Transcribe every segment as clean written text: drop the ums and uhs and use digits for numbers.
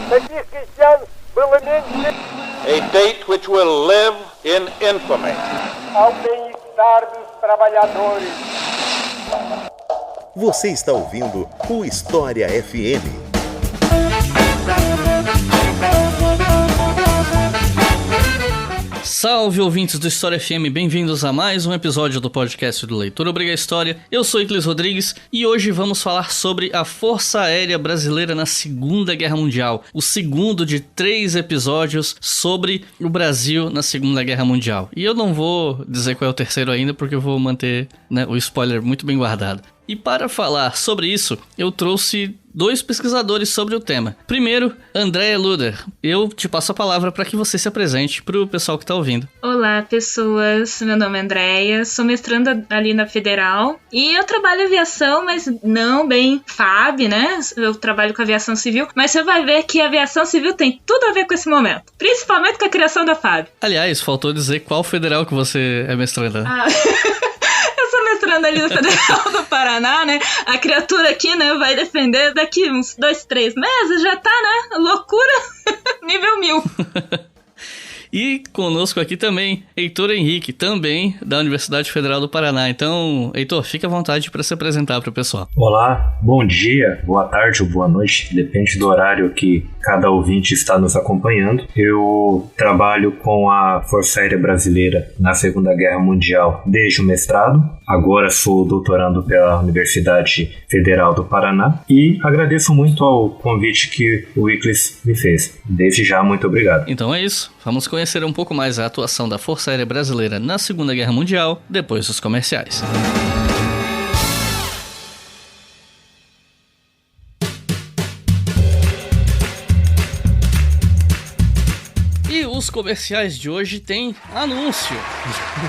A date which will live in infamy. Ao bem-estar dos trabalhadores. Você está ouvindo o História FM. Salve, ouvintes do História FM, bem-vindos a mais um episódio do podcast do Leitor Obriga História. Eu sou Iclis Rodrigues e hoje vamos falar sobre a Força Aérea Brasileira na Segunda Guerra Mundial, o segundo de 3 episódios sobre o Brasil na Segunda Guerra Mundial. E eu não vou dizer qual é o terceiro ainda, porque eu vou manter, o spoiler muito bem guardado. E para falar sobre isso, eu trouxe 2 pesquisadores sobre o tema. Primeiro, Andréa Luder. Eu te passo a palavra para que você se apresente para o pessoal que está ouvindo. Olá, pessoas. Meu nome é Andréa, sou mestranda ali na Federal e eu trabalho em aviação, mas não bem FAB, né? Eu trabalho com aviação civil, mas você vai ver que a aviação civil tem tudo a ver com esse momento, principalmente com a criação da FAB. Aliás, faltou dizer qual federal que você é mestranda. Mestrando ali no Federal do Paraná, né? A criatura aqui, né, vai defender daqui uns 2, 3 meses, já tá, né? Loucura nível 1000. E conosco aqui também, Heitor Henrique, também da Universidade Federal do Paraná. Então, Heitor, fique à vontade para se apresentar para o pessoal. Olá, bom dia, boa tarde ou boa noite, depende do horário que cada ouvinte está nos acompanhando. Eu trabalho com a Força Aérea Brasileira na Segunda Guerra Mundial desde o mestrado. Agora sou doutorando pela Universidade Federal do Paraná e agradeço muito ao convite que o Iclis me fez. Desde já, muito obrigado. Então é isso. Vamos conhecer um pouco mais a atuação da Força Aérea Brasileira na Segunda Guerra Mundial, depois dos comerciais. E os comerciais de hoje têm anúncio.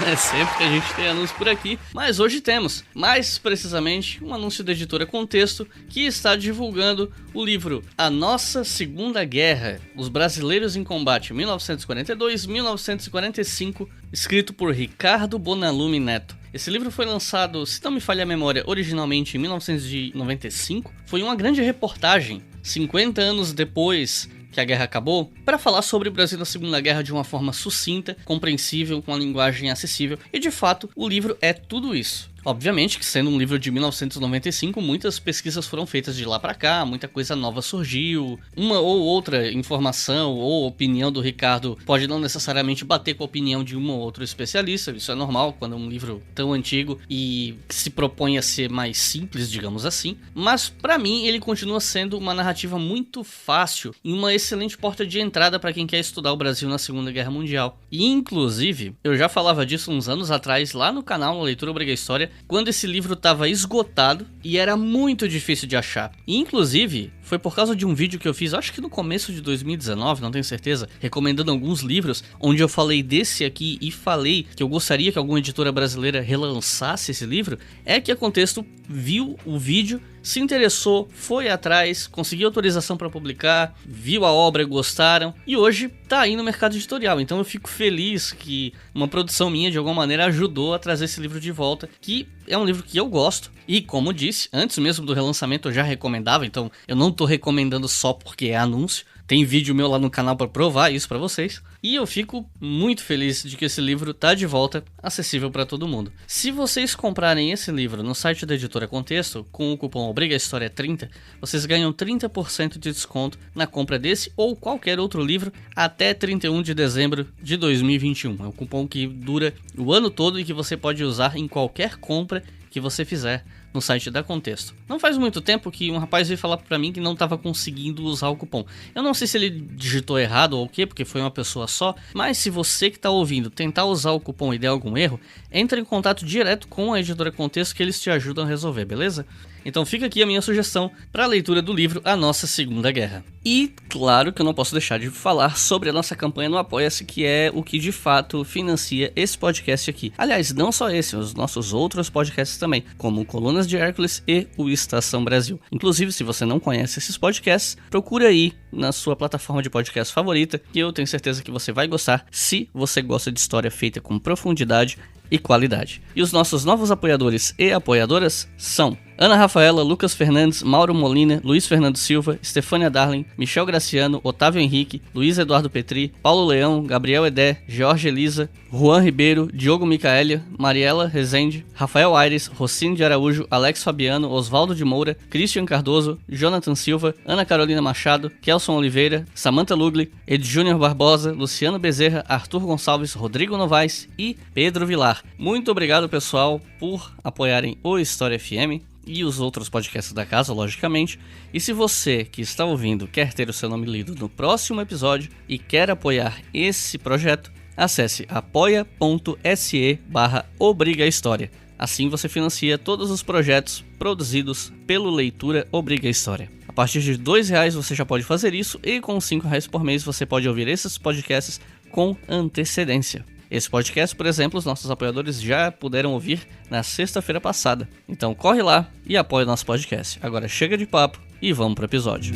É sempre que a gente tem anúncio por aqui, mas hoje temos, mais precisamente, um anúncio da editora Contexto, que está divulgando o livro A Nossa Segunda Guerra, Os Brasileiros em Combate 1942-1945, escrito por Ricardo Bonalume Neto. Esse livro foi lançado, se não me falha a memória, originalmente em 1995. Foi uma grande reportagem, 50 anos depois que a guerra acabou, para falar sobre o Brasil na Segunda Guerra de uma forma sucinta, compreensível, com uma linguagem acessível. E de fato, o livro é tudo isso. Obviamente que, sendo um livro de 1995, muitas pesquisas foram feitas de lá pra cá, muita coisa nova surgiu, uma ou outra informação ou opinião do Ricardo pode não necessariamente bater com a opinião de um ou outro especialista, isso é normal quando é um livro tão antigo e se propõe a ser mais simples, digamos assim, mas pra mim ele continua sendo uma narrativa muito fácil e uma excelente porta de entrada pra quem quer estudar o Brasil na Segunda Guerra Mundial. E inclusive, eu já falava disso uns anos atrás lá no canal na Leitor Obriga História, quando esse livro estava esgotado e era muito difícil de achar. E, inclusive, foi por causa de um vídeo que eu fiz, acho que no começo de 2019, não tenho certeza, recomendando alguns livros, onde eu falei desse aqui e falei que eu gostaria que alguma editora brasileira relançasse esse livro, é que a Contexto viu o vídeo, se interessou, foi atrás, conseguiu autorização para publicar, viu a obra, gostaram e hoje tá aí no mercado editorial. Então eu fico feliz que uma produção minha de alguma maneira ajudou a trazer esse livro de volta, que é um livro que eu gosto e, como disse, antes mesmo do relançamento eu já recomendava, então eu não tô recomendando só porque é anúncio. Tem vídeo meu lá no canal para provar isso para vocês. E eu fico muito feliz de que esse livro tá de volta, acessível para todo mundo. Se vocês comprarem esse livro no site da editora Contexto, com o cupom ObrigaHistória30, vocês ganham 30% de desconto na compra desse ou qualquer outro livro até 31 de dezembro de 2021. É um cupom que dura o ano todo e que você pode usar em qualquer compra que você fizer no site da Contexto. Não faz muito tempo que um rapaz veio falar pra mim que não estava conseguindo usar o cupom. Eu não sei se ele digitou errado ou o que, porque foi uma pessoa só, mas se você que está ouvindo tentar usar o cupom e der algum erro, entre em contato direto com a editora Contexto que eles te ajudam a resolver, beleza? Então fica aqui a minha sugestão para a leitura do livro A Nossa Segunda Guerra. E claro que eu não posso deixar de falar sobre a nossa campanha no Apoia-se, que é o que de fato financia esse podcast aqui. Aliás, não só esse, os nossos outros podcasts também, como o Colunas de Hércules e o Estação Brasil. Inclusive, se você não conhece esses podcasts, procura aí na sua plataforma de podcast favorita, que eu tenho certeza que você vai gostar, se você gosta de história feita com profundidade e qualidade. E os nossos novos apoiadores e apoiadoras são Ana Rafaela, Lucas Fernandes, Mauro Molina, Luiz Fernando Silva, Estefânia Darling, Michel Graciano, Otávio Henrique, Luiz Eduardo Petri, Paulo Leão, Gabriel Edé, Jorge Elisa, Juan Ribeiro, Diogo Micaelia, Mariela Rezende, Rafael Aires, Rocine de Araújo, Alex Fabiano, Oswaldo de Moura, Christian Cardoso, Jonathan Silva, Ana Carolina Machado, Kelson Oliveira, Samantha Lugli, Ed Júnior Barbosa, Luciano Bezerra, Arthur Gonçalves, Rodrigo Novaes e Pedro Vilar. Muito obrigado, pessoal, por apoiarem o História FM e os outros podcasts da casa, logicamente. E se você que está ouvindo quer ter o seu nome lido no próximo episódio e quer apoiar esse projeto, acesse apoia.se/obrigahistoria. Assim você financia todos os projetos produzidos pelo Leitura Obriga História. A partir de R$2 você já pode fazer isso, e com R$5 por mês você pode ouvir esses podcasts com antecedência. Esse podcast, por exemplo, os nossos apoiadores já puderam ouvir na sexta-feira passada. Então corre lá e apoia o nosso podcast. Agora chega de papo e vamos pro episódio.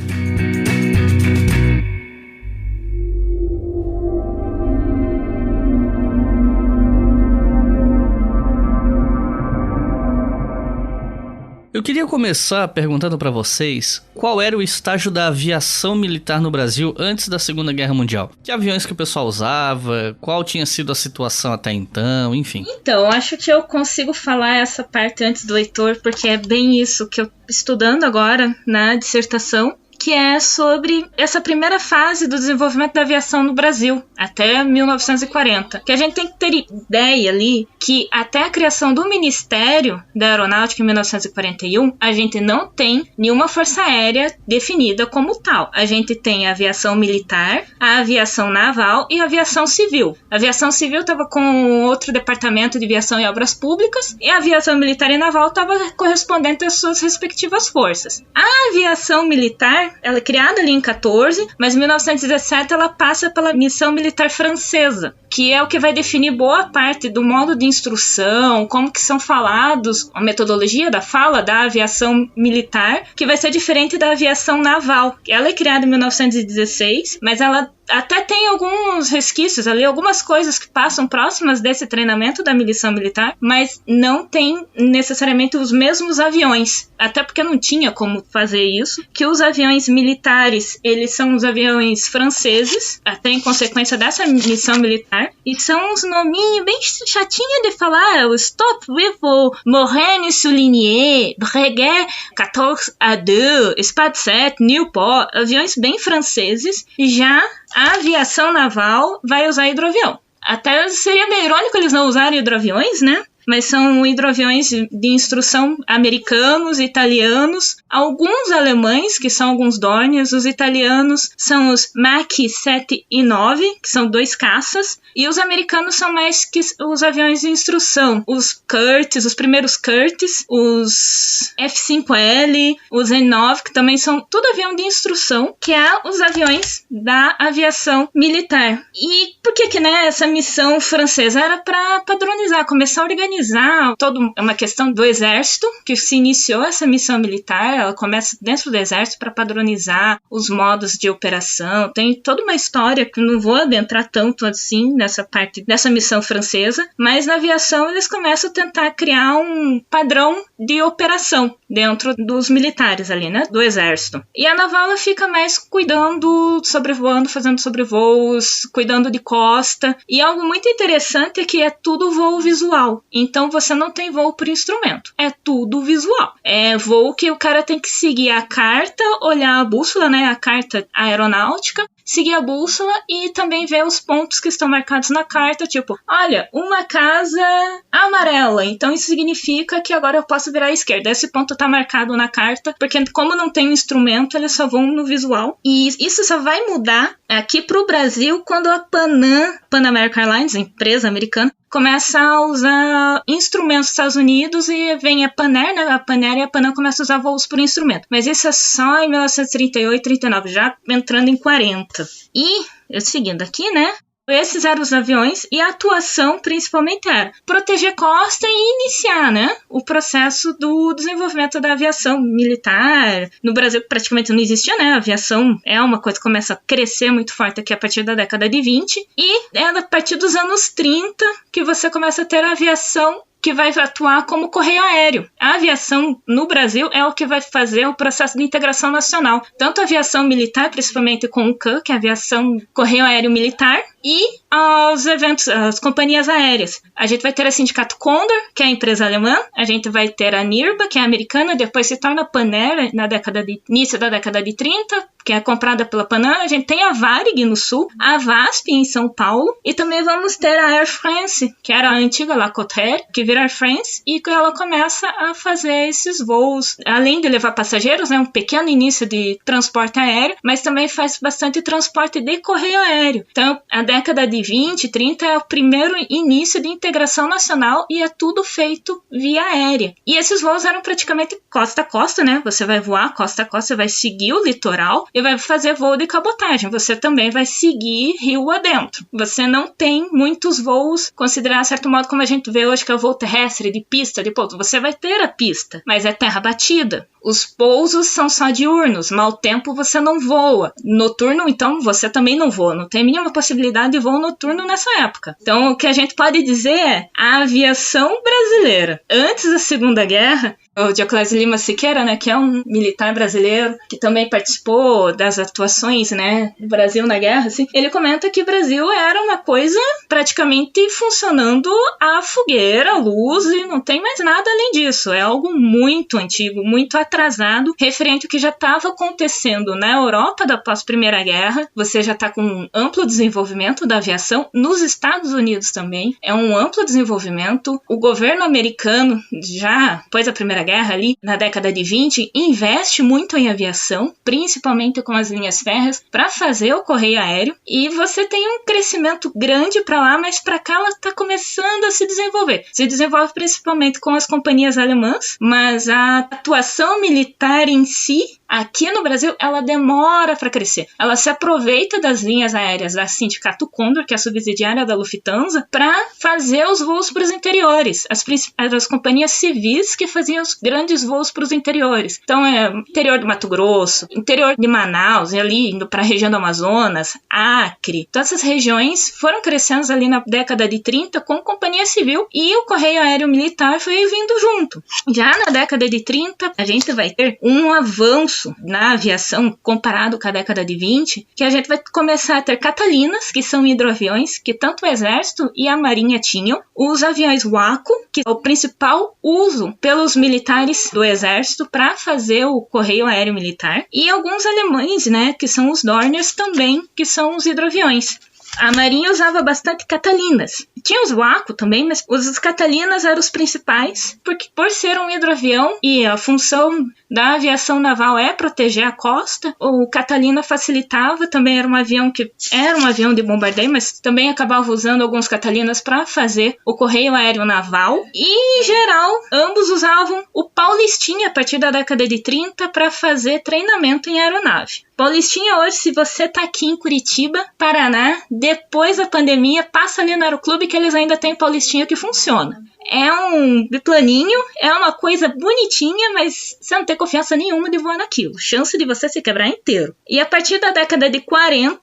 Eu queria começar perguntando para vocês qual era o estágio da aviação militar no Brasil antes da Segunda Guerra Mundial. Que aviões que o pessoal usava, qual tinha sido a situação até então, enfim. Então, acho que eu consigo falar essa parte antes do Heitor, porque é bem isso que eu estou estudando agora na dissertação, que é sobre essa primeira fase do desenvolvimento da aviação no Brasil, até 1940. Que a gente tem que ter ideia ali que até a criação do Ministério da Aeronáutica em 1941, a gente não tem nenhuma força aérea definida como tal. A gente tem a aviação militar, a aviação naval e a aviação civil. A aviação civil estava com outro departamento de aviação e obras públicas, e a aviação militar e naval estava correspondente às suas respectivas forças. A aviação militar, ela é criada ali em 14, mas em 1917 ela passa pela missão militar francesa, que é o que vai definir boa parte do modo de instrução, como que são falados, a metodologia da fala da aviação militar, que vai ser diferente da aviação naval. Ela é criada em 1916, mas ela até tem alguns resquícios ali, algumas coisas que passam próximas desse treinamento da missão militar, mas não tem necessariamente os mesmos aviões, até porque não tinha como fazer isso, que os aviões militares, eles são os aviões franceses, até em consequência dessa missão militar, e são uns nominhos bem chatinhos de falar, o Stop Rival, Morane Souligné, Breguet 14A2, Spad 7, Newport, aviões bem franceses. Já a aviação naval vai usar hidroavião. Até seria meio irônico eles não usarem hidroaviões, né? Mas são hidroaviões de instrução americanos, italianos, alguns alemães, que são alguns Dorniers, os italianos são os Mach 7 e 9, que são 2 caças, e os americanos são mais que os aviões de instrução, os Curtiss, os primeiros Curtiss, os F-5L, os N-9, que também são tudo avião de instrução, que é os aviões da aviação militar. E por que né, essa missão francesa era para padronizar, começar a organizar é uma questão do exército, que se iniciou essa missão militar, ela começa dentro do exército para padronizar os modos de operação, tem toda uma história que não vou adentrar tanto assim nessa parte dessa missão francesa, mas na aviação eles começam a tentar criar um padrão de operação dentro dos militares ali, né, do exército. E a naval ela fica mais cuidando, sobrevoando, fazendo sobrevoos, cuidando de costa, e algo muito interessante é que é tudo voo visual. Então você não tem voo por instrumento, é tudo visual. É voo que o cara tem que seguir a carta, olhar a bússola, né, a carta aeronáutica, seguir a bússola e também ver os pontos que estão marcados na carta, tipo, olha, uma casa amarela, então isso significa que agora eu posso virar à esquerda. Esse ponto tá marcado na carta, porque como não tem um instrumento, eles só vão no visual. E isso só vai mudar aqui pro Brasil quando a Pan American Airlines, a empresa americana, começa a usar instrumentos dos Estados Unidos e vem a Pan Air, né? A Pan Air e a Panam começam a usar voos por instrumento. Mas isso é só em 1938, 39, já entrando em 40. E, seguindo aqui, né? Esses eram os aviões e a atuação principalmente era proteger costa e iniciar, né, o processo do desenvolvimento da aviação militar. No Brasil praticamente não existia, né, a aviação é uma coisa que começa a crescer muito forte aqui a partir da década de 20 e é a partir dos anos 30 que você começa a ter a aviação que vai atuar como correio aéreo. A aviação no Brasil é o que vai fazer o processo de integração nacional. Tanto a aviação militar, principalmente com o CAN, que é a aviação correio aéreo militar, e aos eventos, as companhias aéreas. A gente vai ter a Sindicato Condor, que é a empresa alemã, a gente vai ter a NIRBA, que é a americana, depois se torna a Panera início da década de 30, que é comprada pela Panam. A gente tem a Varig no sul, a VASP em São Paulo, e também vamos ter a Air France, que era a antiga Lacotair, que vira Air France, e que ela começa a fazer esses voos, além de levar passageiros, né, um pequeno início de transporte aéreo, mas também faz bastante transporte de correio aéreo. Então, a década de 20, 30 é o primeiro início de integração nacional e é tudo feito via aérea. E esses voos eram praticamente costa a costa, né? Você vai voar costa a costa, você vai seguir o litoral e vai fazer voo de cabotagem. Você também vai seguir rio adentro. Você não tem muitos voos, considerar de certo modo como a gente vê hoje, que é o voo terrestre, de pista, de pouso. Você vai ter a pista, mas é terra batida. Os pousos são só diurnos, mau tempo você não voa. Noturno, então, você também não voa. Não tem a mínima possibilidade de voo noturno nessa época. Então, o que a gente pode dizer é a aviação brasileira. Antes da Segunda Guerra, o Dioclésio Lima Siqueira, né, que é um militar brasileiro, que também participou das atuações, né, do Brasil na guerra, assim, ele comenta que o Brasil era uma coisa praticamente funcionando a fogueira, a luz, e não tem mais nada além disso. É algo muito antigo, muito atrasado, referente ao que já estava acontecendo na Europa da pós-Primeira Guerra. Você já está com um amplo desenvolvimento da aviação, nos Estados Unidos também, é um amplo desenvolvimento. O governo americano, já depois da Primeira Guerra, ali na década de 20, investe muito em aviação, principalmente com as linhas férreas, para fazer o correio aéreo, e você tem um crescimento grande para lá, mas para cá ela está começando a se desenvolver. Se desenvolve principalmente com as companhias alemãs, mas a atuação militar em si, aqui no Brasil, ela demora para crescer. Ela se aproveita das linhas aéreas da Sindicato Condor, que é a subsidiária da Lufthansa, para fazer os voos para os interiores. As companhias civis que faziam os grandes voos para os interiores. Então, interior do Mato Grosso, interior de Manaus, e ali indo para a região do Amazonas, Acre. Todas essas regiões foram crescendo ali na década de 30 com companhia civil, e o correio aéreo militar foi vindo junto. Já na década de 30, a gente vai ter um avanço na aviação comparado com a década de 20, que a gente vai começar a ter Catalinas, que são hidroaviões que tanto o Exército e a Marinha tinham, os aviões Waco, que é o principal uso pelos militares do Exército para fazer o correio aéreo militar, e alguns alemães, né, que são os Dorniers também, que são os hidroaviões. A Marinha usava bastante Catalinas. Tinha os Waco também, mas os Catalinas eram os principais, porque por ser um hidroavião e a função da aviação naval é proteger a costa, o Catalina facilitava, também era um avião de bombardeio, mas também acabava usando alguns Catalinas para fazer o correio aéreo naval. E, em geral, ambos usavam o Paulistinha a partir da década de 30 para fazer treinamento em aeronave. Paulistinha hoje, se você tá aqui em Curitiba, Paraná, depois da pandemia, passa ali no Aeroclube que eles ainda têm Paulistinha que funciona. É um biplaninho, é uma coisa bonitinha, mas você não tem confiança nenhuma de voar naquilo. Chance de você se quebrar inteiro. E a partir da década de 40,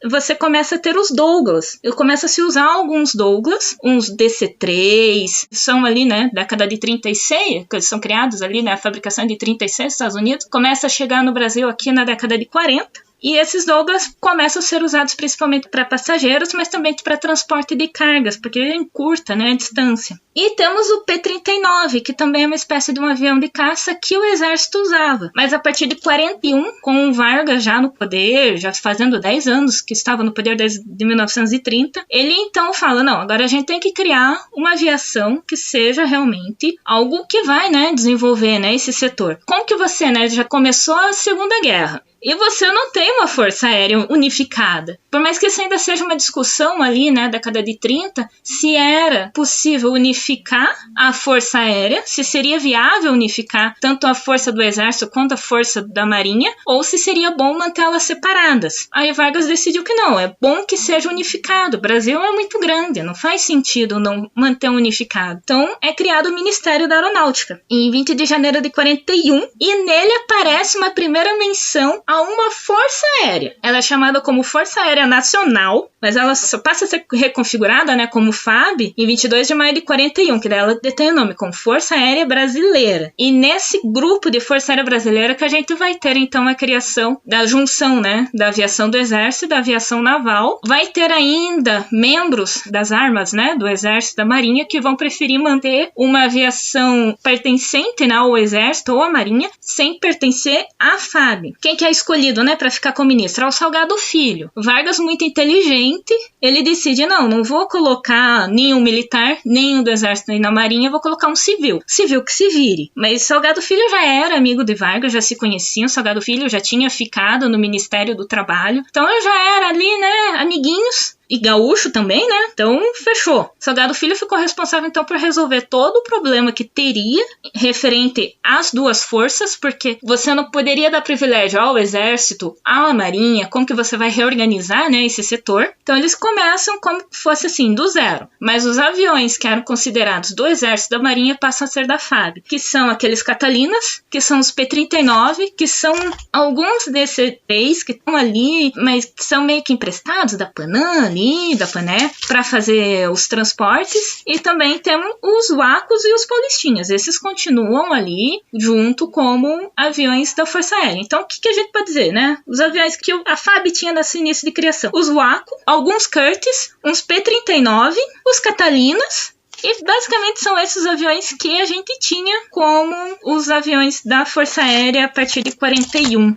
você começa a ter os Douglas. Começa a se usar alguns Douglas, uns DC-3, são ali, né, década de 36, que eles são criados ali, né, a fabricação de 36 nos Estados Unidos, começa a chegar no Brasil aqui na década de 40. E esses Douglas começam a ser usados principalmente para passageiros, mas também para transporte de cargas, porque ele encurta, né, a distância. E temos o P-39, que também é uma espécie de um avião de caça que o Exército usava. Mas a partir de 41, com o Vargas já no poder, já fazendo 10 anos que estava no poder desde 1930, ele então fala, não, agora a gente tem que criar uma aviação que seja realmente algo que vai, né, desenvolver, né, esse setor. Como que você, né, já começou a Segunda Guerra, e você não tem uma força aérea unificada. Por mais que isso ainda seja uma discussão ali, né, década de 30, se era possível unificar a força aérea, se seria viável unificar tanto a força do Exército quanto a força da Marinha, ou se seria bom mantê-las separadas. Aí Vargas decidiu que não, é bom que seja unificado. O Brasil é muito grande, não faz sentido não manter unificado. Então é criado o Ministério da Aeronáutica, em 20 de janeiro de 41, e nele aparece uma primeira menção a uma força aérea. Ela é chamada como Força Aérea Nacional, mas ela só passa a ser reconfigurada, né, como FAB em 22 de maio de 41, que daí ela detém o nome como Força Aérea Brasileira. E nesse grupo de Força Aérea Brasileira que a gente vai ter, então, a criação da junção, né, da aviação do Exército e da aviação naval. Vai ter ainda membros das armas, né, do Exército e da Marinha que vão preferir manter uma aviação pertencente, né, ao Exército ou à Marinha, sem pertencer à FAB. Quem que é escolhido, né, para ficar como ministro? É o Salgado Filho. Vargas, muito inteligente, ele decide, não vou colocar nenhum militar, nenhum do Exército nem na Marinha, vou colocar um civil que se vire. Mas Salgado Filho já era amigo de Vargas, já se conheciam, Salgado Filho já tinha ficado no Ministério do Trabalho, então eu já era ali, né, amiguinhos. E gaúcho também, né? Então, fechou. Salgado Filho ficou responsável, então, por resolver todo o problema que teria referente às duas forças, porque você não poderia dar privilégio ao Exército, à Marinha, como que você vai reorganizar, né, esse setor. Então, eles começam como fosse assim, do zero. Mas os aviões que eram considerados do Exército e da Marinha passam a ser da FAB, que são aqueles Catalinas, que são os P-39, que são alguns desses três que estão ali, mas que são meio que emprestados da Panam ali, da Pané, para fazer os transportes, e também temos os Wacos e os Paulistinhas. Esses continuam ali junto como aviões da Força Aérea. Então, o que a gente pode dizer, né? Os aviões que a FAB tinha nesse início de criação. Os Waco, alguns Curtiss, uns P-39, os Catalinas, e basicamente são esses aviões que a gente tinha como os aviões da Força Aérea a partir de 41.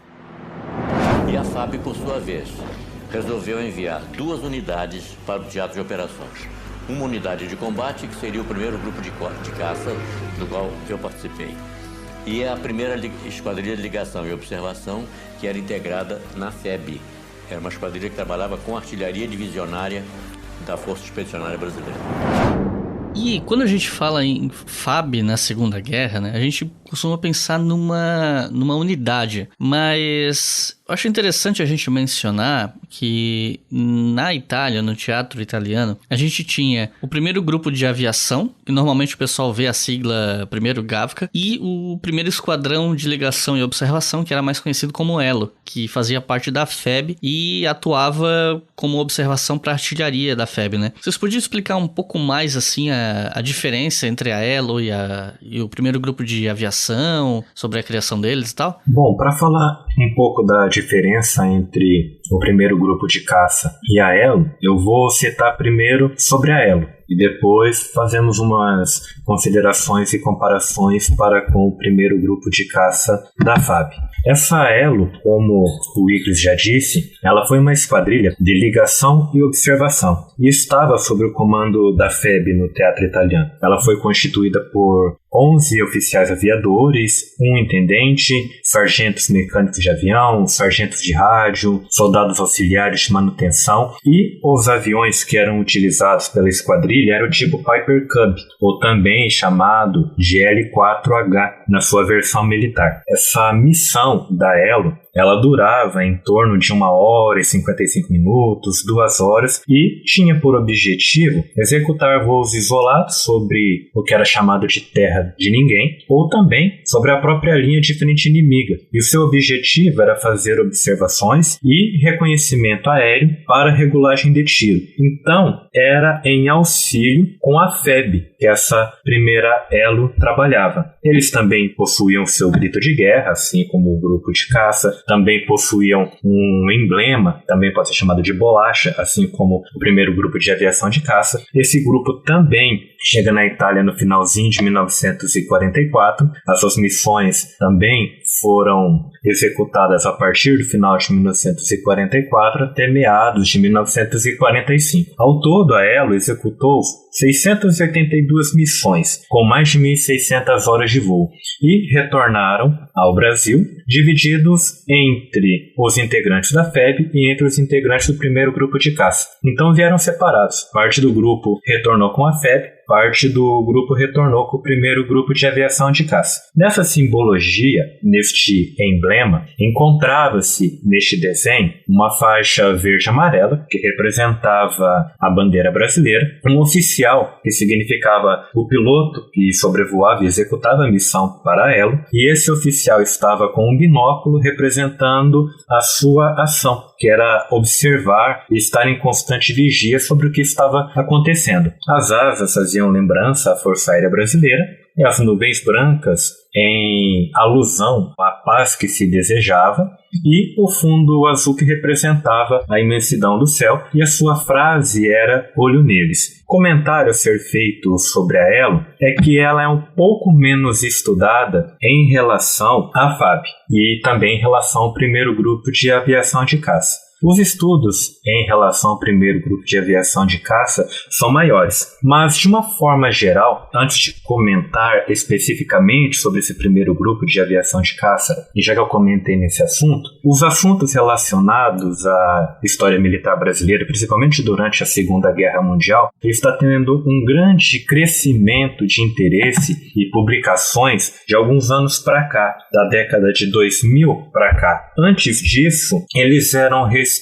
E a FAB, por sua vez, resolveu enviar 2 unidades para o teatro de operações. Uma unidade de combate, que seria o primeiro grupo de caça do qual eu participei. E a primeira esquadrilha de ligação e observação, que era integrada na FEB. Era uma esquadrilha que trabalhava com artilharia divisionária da Força Expedicionária Brasileira. E quando a gente fala em FAB na Segunda Guerra, né, a gente costuma pensar numa unidade, mas eu acho interessante a gente mencionar que na Itália, no teatro italiano, a gente tinha o primeiro grupo de aviação, que normalmente o pessoal vê a sigla primeiro Gavca, e o primeiro esquadrão de ligação e observação, que era mais conhecido como ELO, que fazia parte da FEB e atuava como observação para a artilharia da FEB, né? Vocês podiam explicar um pouco mais, assim, a diferença entre a ELO e o primeiro grupo de aviação, sobre a criação deles e tal? Bom, para falar um pouco da diferença entre o primeiro grupo de caça e a ELO, eu vou citar primeiro sobre a ELO e depois fazemos umas considerações e comparações para com o primeiro grupo de caça da FAB. Essa ELO, como o Iclis já disse, ela foi uma esquadrilha de ligação e observação e estava sob o comando da FEB no teatro italiano. Ela foi constituída por 11 oficiais aviadores, um intendente, sargentos mecânicos de avião, sargentos de rádio, soldados auxiliares de manutenção, e os aviões que eram utilizados pela esquadrilha eram o tipo Piper Cub, ou também chamado de L4H na sua versão militar. Essa missão da ELO, ela durava em torno de 1 hora e 55 minutos, 2 horas, e tinha por objetivo executar voos isolados sobre o que era chamado de terra de ninguém, ou também sobre a própria linha de frente inimiga. E o seu objetivo era fazer observações e reconhecimento aéreo para regulagem de tiro. Então, era em auxílio com a FEB que essa primeira ELO trabalhava. Eles também possuíam seu grito de guerra, assim como o grupo de caça, também possuíam um emblema, também pode ser chamado de bolacha, assim como o primeiro grupo de aviação de caça. Esse grupo também chega na Itália no finalzinho de 1944. As suas missões também foram executadas a partir do final de 1944 até meados de 1945. Ao todo, a ELO executou 682 missões, com mais de 1.600 horas de voo, e retornaram ao Brasil, divididos entre os integrantes da FEB e entre os integrantes do primeiro grupo de caça. Então vieram separados. Parte do grupo retornou com a FEB, parte do grupo retornou com o primeiro grupo de aviação de caça. Nessa simbologia, neste emblema, encontrava-se neste desenho uma faixa verde-amarela que representava a bandeira brasileira, um oficial que significava o piloto que sobrevoava e executava a missão para ela, e esse oficial estava com um binóculo representando a sua ação, que era observar e estar em constante vigia sobre o que estava acontecendo. As asas faziam lembrança à Força Aérea Brasileira, e as nuvens brancas em alusão à paz que se desejava, e o fundo azul que representava a imensidão do céu, e a sua frase era "olho neles". O comentário a ser feito sobre a Elo é que ela é um pouco menos estudada em relação à FAB, e também em relação ao primeiro grupo de aviação de caça. Os estudos em relação ao primeiro grupo de aviação de caça são maiores, mas de uma forma geral, antes de comentar especificamente sobre esse primeiro grupo de aviação de caça, e já que eu comentei nesse assunto, os assuntos relacionados à história militar brasileira, principalmente durante a Segunda Guerra Mundial, está tendo um grande crescimento de interesse e publicações de alguns anos para cá, da década de 2000 para cá. Antes disso, eles eram restritos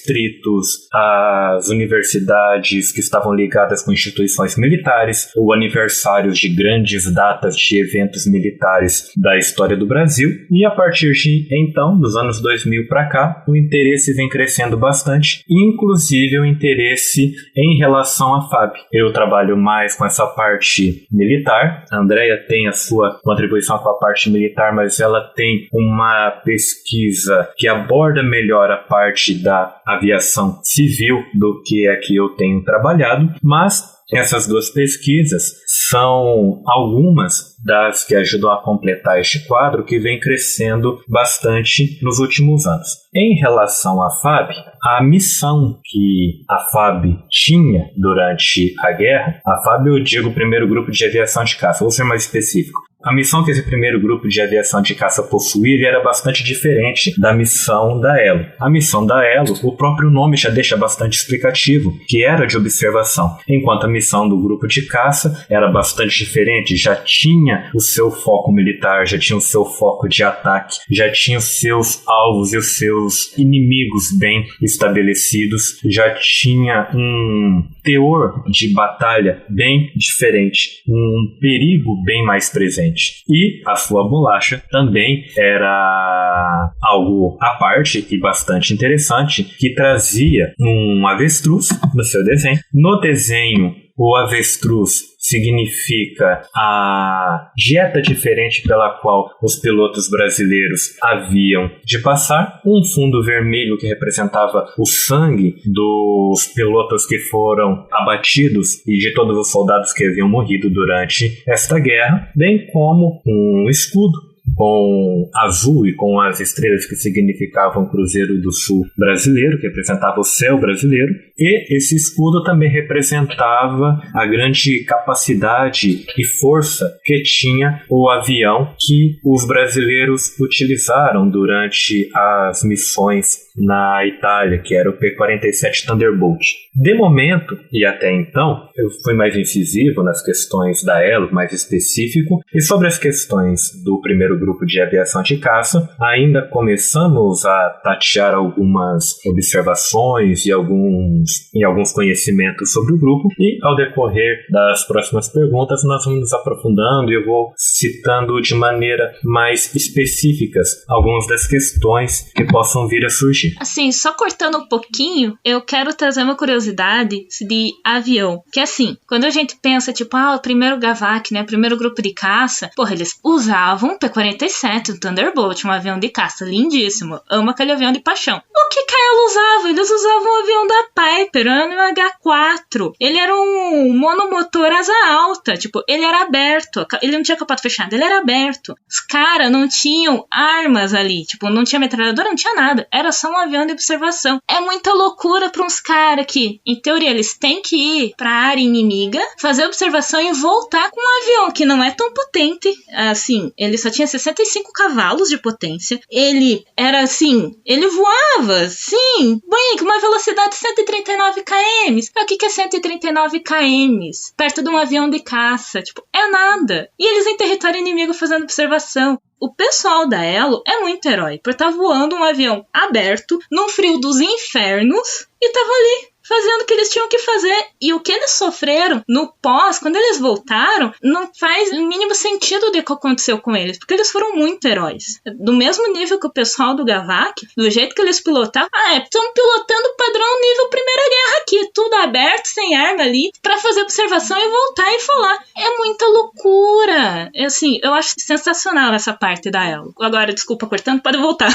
às universidades que estavam ligadas com instituições militares ou aniversários de grandes datas de eventos militares da história do Brasil, e a partir de então, dos anos 2000 para cá, o interesse vem crescendo bastante, inclusive o interesse em relação à FAB. Eu trabalho mais com essa parte militar, a Andrea tem a sua contribuição com a parte militar, mas ela tem uma pesquisa que aborda melhor a parte da aviação civil do que é que eu tenho trabalhado, mas essas duas pesquisas são algumas das que ajudam a completar este quadro que vem crescendo bastante nos últimos anos. Em relação à FAB, a missão que a FAB tinha durante a guerra, a FAB eu digo o primeiro grupo de aviação de caça, vou ser mais específico. A missão que esse primeiro grupo de aviação de caça possuía era bastante diferente da missão da Elo. A missão da Elo, o próprio nome já deixa bastante explicativo, que era de observação, enquanto a missão do grupo de caça era bastante diferente, já tinha o seu foco militar, já tinha o seu foco de ataque, já tinha os seus alvos e os seus inimigos bem estabelecidos, já tinha um teor de batalha bem diferente, um perigo bem mais presente. E a sua bolacha também era algo à parte e bastante interessante, que trazia um avestruz no seu desenho. No desenho, o avestruz significa a dieta diferente pela qual os pilotos brasileiros haviam de passar. Um fundo vermelho que representava o sangue dos pilotos que foram abatidos e de todos os soldados que haviam morrido durante esta guerra, bem como um escudo com azul e com as estrelas que significavam o Cruzeiro do Sul brasileiro, que representava o céu brasileiro, e esse escudo também representava a grande capacidade e força que tinha o avião que os brasileiros utilizaram durante as missões na Itália, que era o P-47 Thunderbolt. De momento, e até então, eu fui mais incisivo nas questões da Elo, mais específico, e sobre as questões do primeiro grupo de aviação de caça, ainda começamos a tatear algumas observações e alguns conhecimentos sobre o grupo, e ao decorrer das próximas perguntas nós vamos nos aprofundando e eu vou citando de maneira mais específicas algumas das questões que possam vir a surgir. Assim, só cortando um pouquinho, eu quero trazer uma curiosidade de avião. Que assim, quando a gente pensa, tipo, o primeiro GAVAC, né, o primeiro grupo de caça, porra, eles usavam o P-47, o Thunderbolt, um avião de caça lindíssimo. Amo aquele avião de paixão. O que Elo usava? Eles usavam o avião da Piper, um H4. Ele era um monomotor asa alta, tipo, ele era aberto. Ele não tinha capota fechada, ele era aberto. Os caras não tinham armas ali, tipo, não tinha metralhadora, não tinha nada. Era só um avião de observação. é muita loucura pra uns caras que, em teoria, eles têm que ir pra área inimiga, fazer observação e voltar com um avião que não é tão potente. Assim, ele só tinha 65 cavalos de potência. Ele era assim, ele voava, sim, bem, com uma velocidade de 139 km. O que é 139 km? Perto de um avião de caça, tipo, é nada. E eles em território inimigo fazendo observação. O pessoal da Elo é muito herói, por estar voando um avião aberto, num frio dos infernos, e tava ali, fazendo o que eles tinham que fazer. E o que eles sofreram no pós, quando eles voltaram, não faz o mínimo sentido do que aconteceu com eles, porque eles foram muito heróis. Do mesmo nível que o pessoal do Gavak, do jeito que eles pilotaram, estão pilotando padrão nível Primeira Guerra aqui, tudo aberto, sem arma ali, pra fazer observação e voltar e falar. É muita loucura. Assim, eu acho sensacional essa parte da Elo. Agora, desculpa cortando, pode voltar.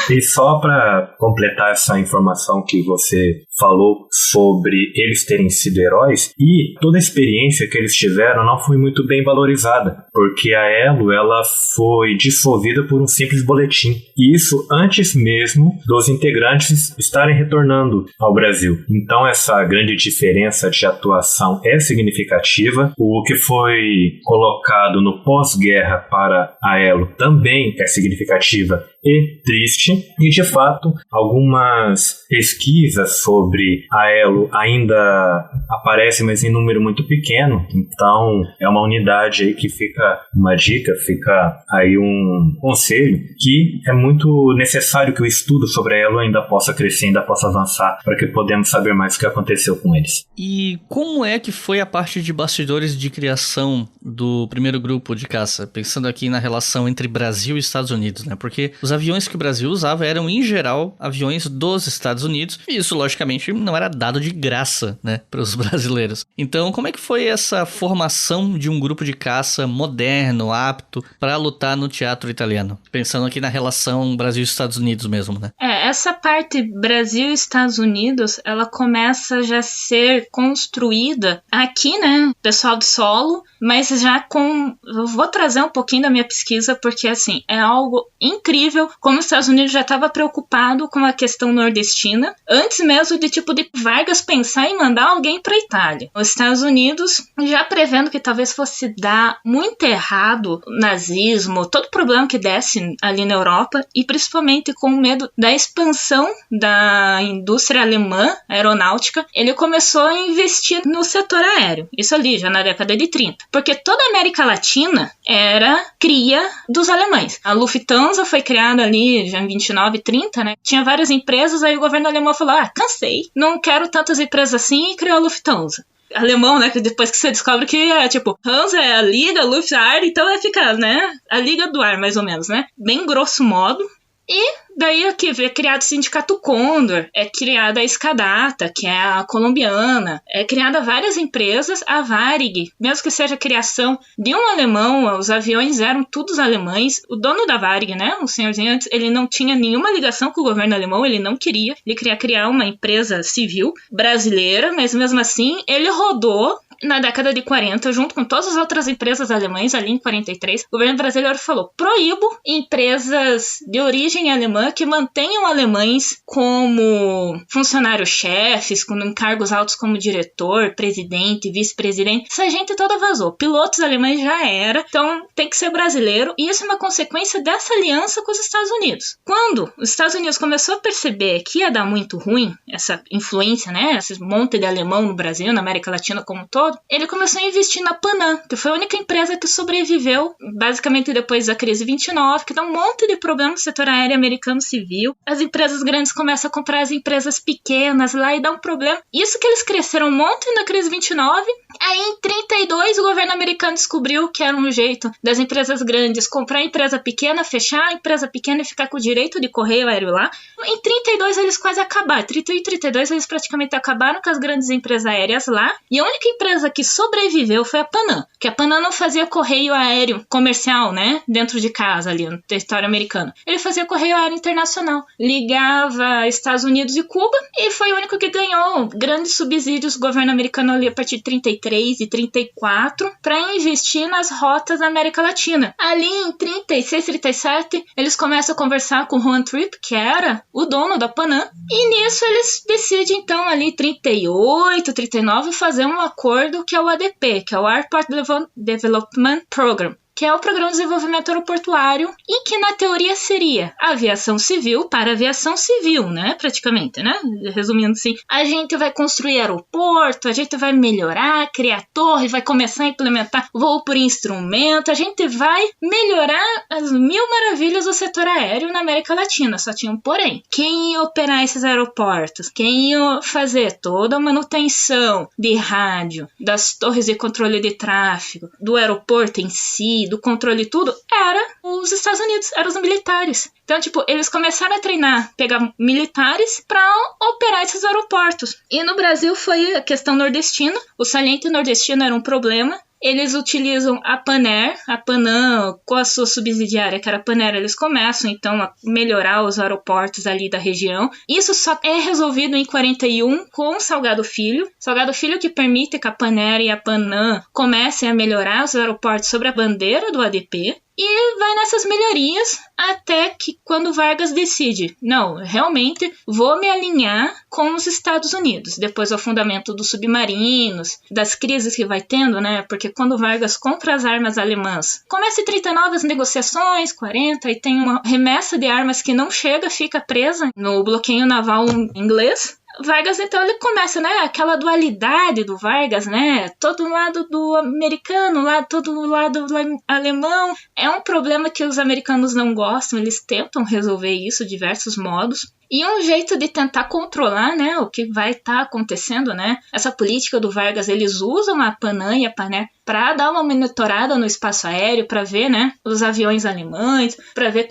E só para completar essa informação que você falou sobre eles terem sido heróis, e toda a experiência que eles tiveram não foi muito bem valorizada, porque a Elo ela foi dissolvida por um simples boletim, e isso antes mesmo dos integrantes estarem retornando ao Brasil. Então essa grande diferença de atuação é significativa. O que foi colocado no pós-guerra para a Elo também é significativa e triste, e de fato algumas pesquisas sobre a Elo ainda aparecem, mas em número muito pequeno. Então é uma unidade aí que fica uma dica, fica aí um conselho, que é muito necessário que o estudo sobre a Elo ainda possa crescer, ainda possa avançar, para que podemos saber mais o que aconteceu com eles. E como é que foi a parte de bastidores de criação do primeiro grupo de caça, pensando aqui na relação entre Brasil e Estados Unidos, né? Porque os aviões que o Brasil usava eram, em geral, aviões dos Estados Unidos, e isso, logicamente, não era dado de graça, né, para os brasileiros. Então, como é que foi essa formação de um grupo de caça moderno, apto para lutar no teatro italiano? Pensando aqui na relação Brasil e Estados Unidos mesmo, né? Essa parte Brasil e Estados Unidos, ela começa já a ser construída aqui, né, pessoal do solo, mas já com... Eu vou trazer um pouquinho da minha pesquisa, porque, assim, é algo incrível como os Estados Unidos já estava preocupado com a questão nordestina, antes mesmo de Vargas pensar em mandar alguém para a Itália. Os Estados Unidos já prevendo que talvez fosse dar muito errado o nazismo, todo problema que desse ali na Europa, e principalmente com medo da expansão da indústria alemã aeronáutica, ele começou a investir no setor aéreo. Isso ali já na década de 30. Porque toda a América Latina era cria dos alemães. A Lufthansa foi criada ali já em 29, 30, né? Tinha várias empresas, aí o governo alemão falou, cansei, não quero tantas empresas assim, e criou a Lufthansa. Alemão, né, que depois que você descobre que é tipo, Hansa é a liga, Luft é a ar, então vai ficar, né, a liga do ar, mais ou menos, né, bem grosso modo. E daí aqui é criado o Sindicato Condor, é criada a Escadata, que é a colombiana, é criada várias empresas, a Varig, mesmo que seja a criação de um alemão, os aviões eram todos alemães, o dono da Varig, né, o senhorzinho antes, ele não tinha nenhuma ligação com o governo alemão, ele não queria, ele queria criar uma empresa civil brasileira, mas mesmo assim ele rodou na década de 40, junto com todas as outras empresas alemãs, ali em 43, o governo brasileiro falou, proíbo empresas de origem alemã que mantenham alemães como funcionários-chefes, com encargos altos como diretor, presidente, vice-presidente. Essa gente toda vazou. Pilotos alemães já era, então tem que ser brasileiro, e isso é uma consequência dessa aliança com os Estados Unidos. Quando os Estados Unidos começou a perceber que ia dar muito ruim, essa influência, né, esse monte de alemão no Brasil, na América Latina como um todo, ele começou a investir na Panam, que foi a única empresa que sobreviveu, basicamente depois da crise 29, que dá um monte de problema no setor aéreo americano civil. As empresas grandes começam a comprar as empresas pequenas lá e dá um problema. Isso que eles cresceram um monte na crise 29, aí em 32 o governo americano descobriu que era um jeito das empresas grandes comprar a empresa pequena, fechar a empresa pequena e ficar com o direito de correio aéreo lá. Em 32 eles quase acabaram, 31 e 32 eles praticamente acabaram com as grandes empresas aéreas lá, e a única empresa empresa que sobreviveu foi a Panam, que a Panam não fazia correio aéreo comercial, né, dentro de casa ali no território americano. Ele fazia correio aéreo internacional, ligava Estados Unidos e Cuba, e foi o único que ganhou grandes subsídios do governo americano ali a partir de 33 e 34 para investir nas rotas da América Latina. Ali em 36, 37, eles começam a conversar com o Juan Trippe, que era o dono da Panam, e nisso eles decidem então ali em 38, 39 fazer um acordo que é o ADP, que é o Airport Development Program, que é o Programa de Desenvolvimento Aeroportuário, e que na teoria seria aviação civil para aviação civil, né, praticamente, né, resumindo assim, a gente vai construir aeroporto, a gente vai melhorar, criar torre, vai começar a implementar voo por instrumento, a gente vai melhorar as mil maravilhas do setor aéreo na América Latina, só tinha um porém. Quem ia operar esses aeroportos? Quem ia fazer toda a manutenção de rádio, das torres de controle de tráfego, do aeroporto em si, do controle e tudo, era os Estados Unidos, eram os militares. Então, tipo, eles começaram a treinar, pegar militares para operar esses aeroportos. E no Brasil foi a questão nordestina, o saliente nordestino era um problema. Eles utilizam a Panair, a Panam, com a sua subsidiária, que era a Panair, eles começam, então, a melhorar os aeroportos ali da região. Isso só é resolvido em 41 com Salgado Filho. Salgado Filho que permite que a Panair e a Panam comecem a melhorar os aeroportos sobre a bandeira do ADP. E vai nessas melhorias até que quando Vargas decide, não, realmente vou me alinhar com os Estados Unidos. Depois o fundamento dos submarinos, das crises que vai tendo, né? Porque quando Vargas compra as armas alemãs, começa em 39 as negociações, 40, e tem uma remessa de armas que não chega, fica presa no bloqueio naval inglês. Vargas, então, ele começa, né, aquela dualidade do Vargas, né, todo lado do americano, todo lado do alemão, é um problema que os americanos não gostam, eles tentam resolver isso de diversos modos. E um jeito de tentar controlar, né, o que vai estar acontecendo, né, essa política do Vargas, eles usam a Panam e a Panair para dar uma monitorada no espaço aéreo, para ver, né, os aviões alemães, para ver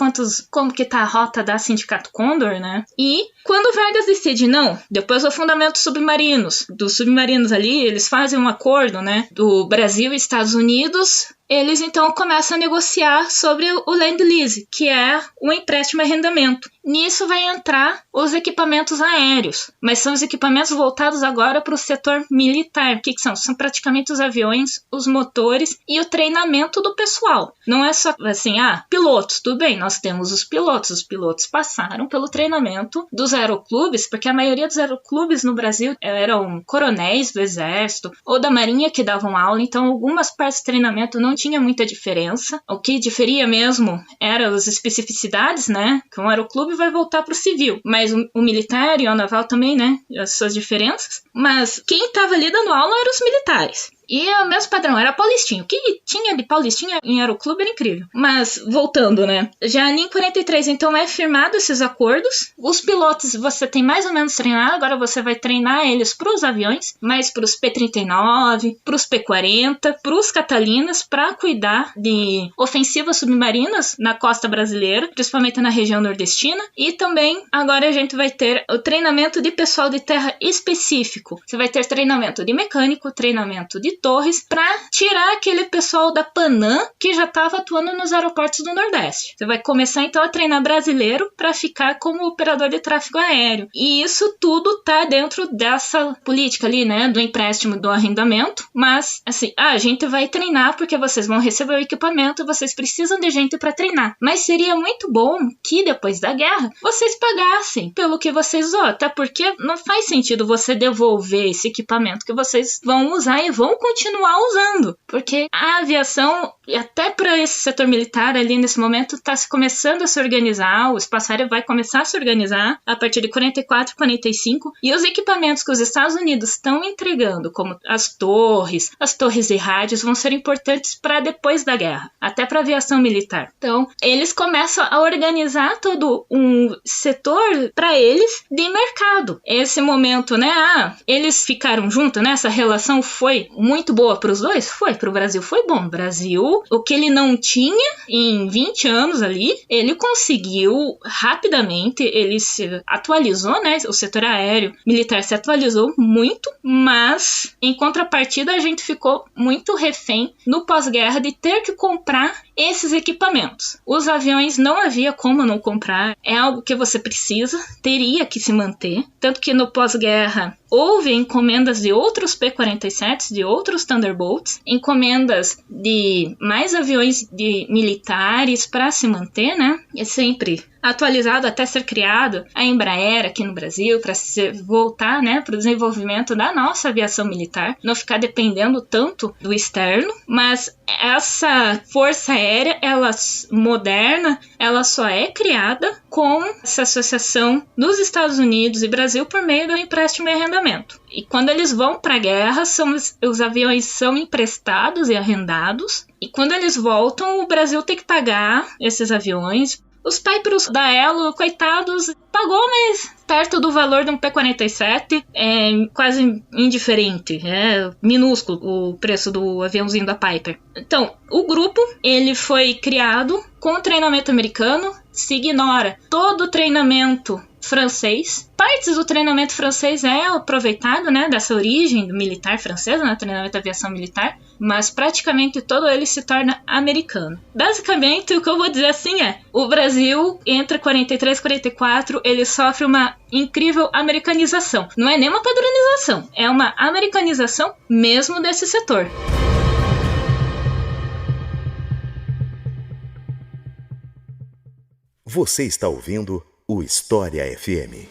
como que tá a rota da Sindicato Condor, né. E quando o Vargas decide, não, depois do fundamento dos submarinos ali, eles fazem um acordo, né, do Brasil e Estados Unidos. Eles então começam a negociar sobre o Land Lease, que é o empréstimo e arrendamento. Nisso vai entrar os equipamentos aéreos, mas são os equipamentos voltados agora para o setor militar. O que são? São praticamente os aviões, os motores e o treinamento do pessoal. Não é só assim, pilotos, tudo bem, nós temos os pilotos passaram pelo treinamento dos aeroclubes, porque a maioria dos aeroclubes no Brasil eram coronéis do exército ou da marinha que davam aula, então algumas partes do treinamento não tinha muita diferença. O que diferia mesmo eram as especificidades, né? Que um aeroclube vai voltar para o civil, mas o militar e o naval também, né? As suas diferenças. Mas quem estava ali dando aula eram os militares. E o mesmo padrão, era paulistinho. O que tinha de paulistinha em aeroclube era incrível. Mas, voltando, né? Já ali em 43, então, é firmado esses acordos. Os pilotos, você tem mais ou menos treinado. Agora você vai treinar eles para os aviões, mais para os P-39, para os P-40, para os Catalinas, para cuidar de ofensivas submarinas na costa brasileira, principalmente na região nordestina. E também, agora a gente vai ter o treinamento de pessoal de terra específico. Você vai ter treinamento de mecânico, treinamento de torres, para tirar aquele pessoal da Panam que já estava atuando nos aeroportos do Nordeste. Você vai começar então a treinar brasileiro para ficar como operador de tráfego aéreo. E isso tudo tá dentro dessa política ali, né, do empréstimo, do arrendamento. Mas, assim, a gente vai treinar porque vocês vão receber o equipamento, vocês precisam de gente para treinar. Mas seria muito bom que depois da guerra vocês pagassem pelo que vocês usam, até porque não faz sentido você devolver esse equipamento que vocês vão usar e vão continuar usando, porque a aviação, até para esse setor militar ali nesse momento, está se começando a se organizar, o espaço aéreo vai começar a se organizar a partir de 44, 45, e os equipamentos que os Estados Unidos estão entregando, como as torres de rádios, vão ser importantes para depois da guerra, até para a aviação militar. Então, eles começam a organizar todo um setor para eles de mercado. Esse momento, né, eles ficaram juntos, né, essa relação foi muito muito boa para os dois? Foi. Para o Brasil foi bom. O Brasil, o que ele não tinha em 20 anos ali, ele conseguiu rapidamente, ele se atualizou, né? O setor aéreo militar se atualizou muito, mas em contrapartida a gente ficou muito refém no pós-guerra de ter que comprar esses equipamentos. Os aviões não havia como não comprar, é algo que você precisa, teria que se manter, tanto que no pós-guerra houve encomendas de outros P-47s, de outros Thunderbolts, encomendas de mais aviões de militares para se manter, né? É sempre atualizado até ser criado a Embraer aqui no Brasil para voltar, né, para o desenvolvimento da nossa aviação militar, não ficar dependendo tanto do externo, mas essa força aérea, ela moderna, ela só é criada com essa associação dos Estados Unidos e Brasil por meio do empréstimo e arrendamento. E quando eles vão para a guerra, os aviões são emprestados e arrendados, e quando eles voltam, o Brasil tem que pagar esses aviões. Os Pipers da Elo, coitados, pagou, mas perto do valor de um P-47 é quase indiferente, é minúsculo o preço do aviãozinho da Piper. Então, o grupo, ele foi criado com treinamento americano, se ignora todo o treinamento francês. Partes do treinamento francês é aproveitado, né, dessa origem militar francesa, né, treinamento de aviação militar, mas praticamente todo ele se torna americano. Basicamente, o que eu vou dizer assim é, o Brasil, entre 43 e 44, ele sofre uma incrível americanização. Não é nem uma padronização, é uma americanização mesmo desse setor. Você está ouvindo o História FM.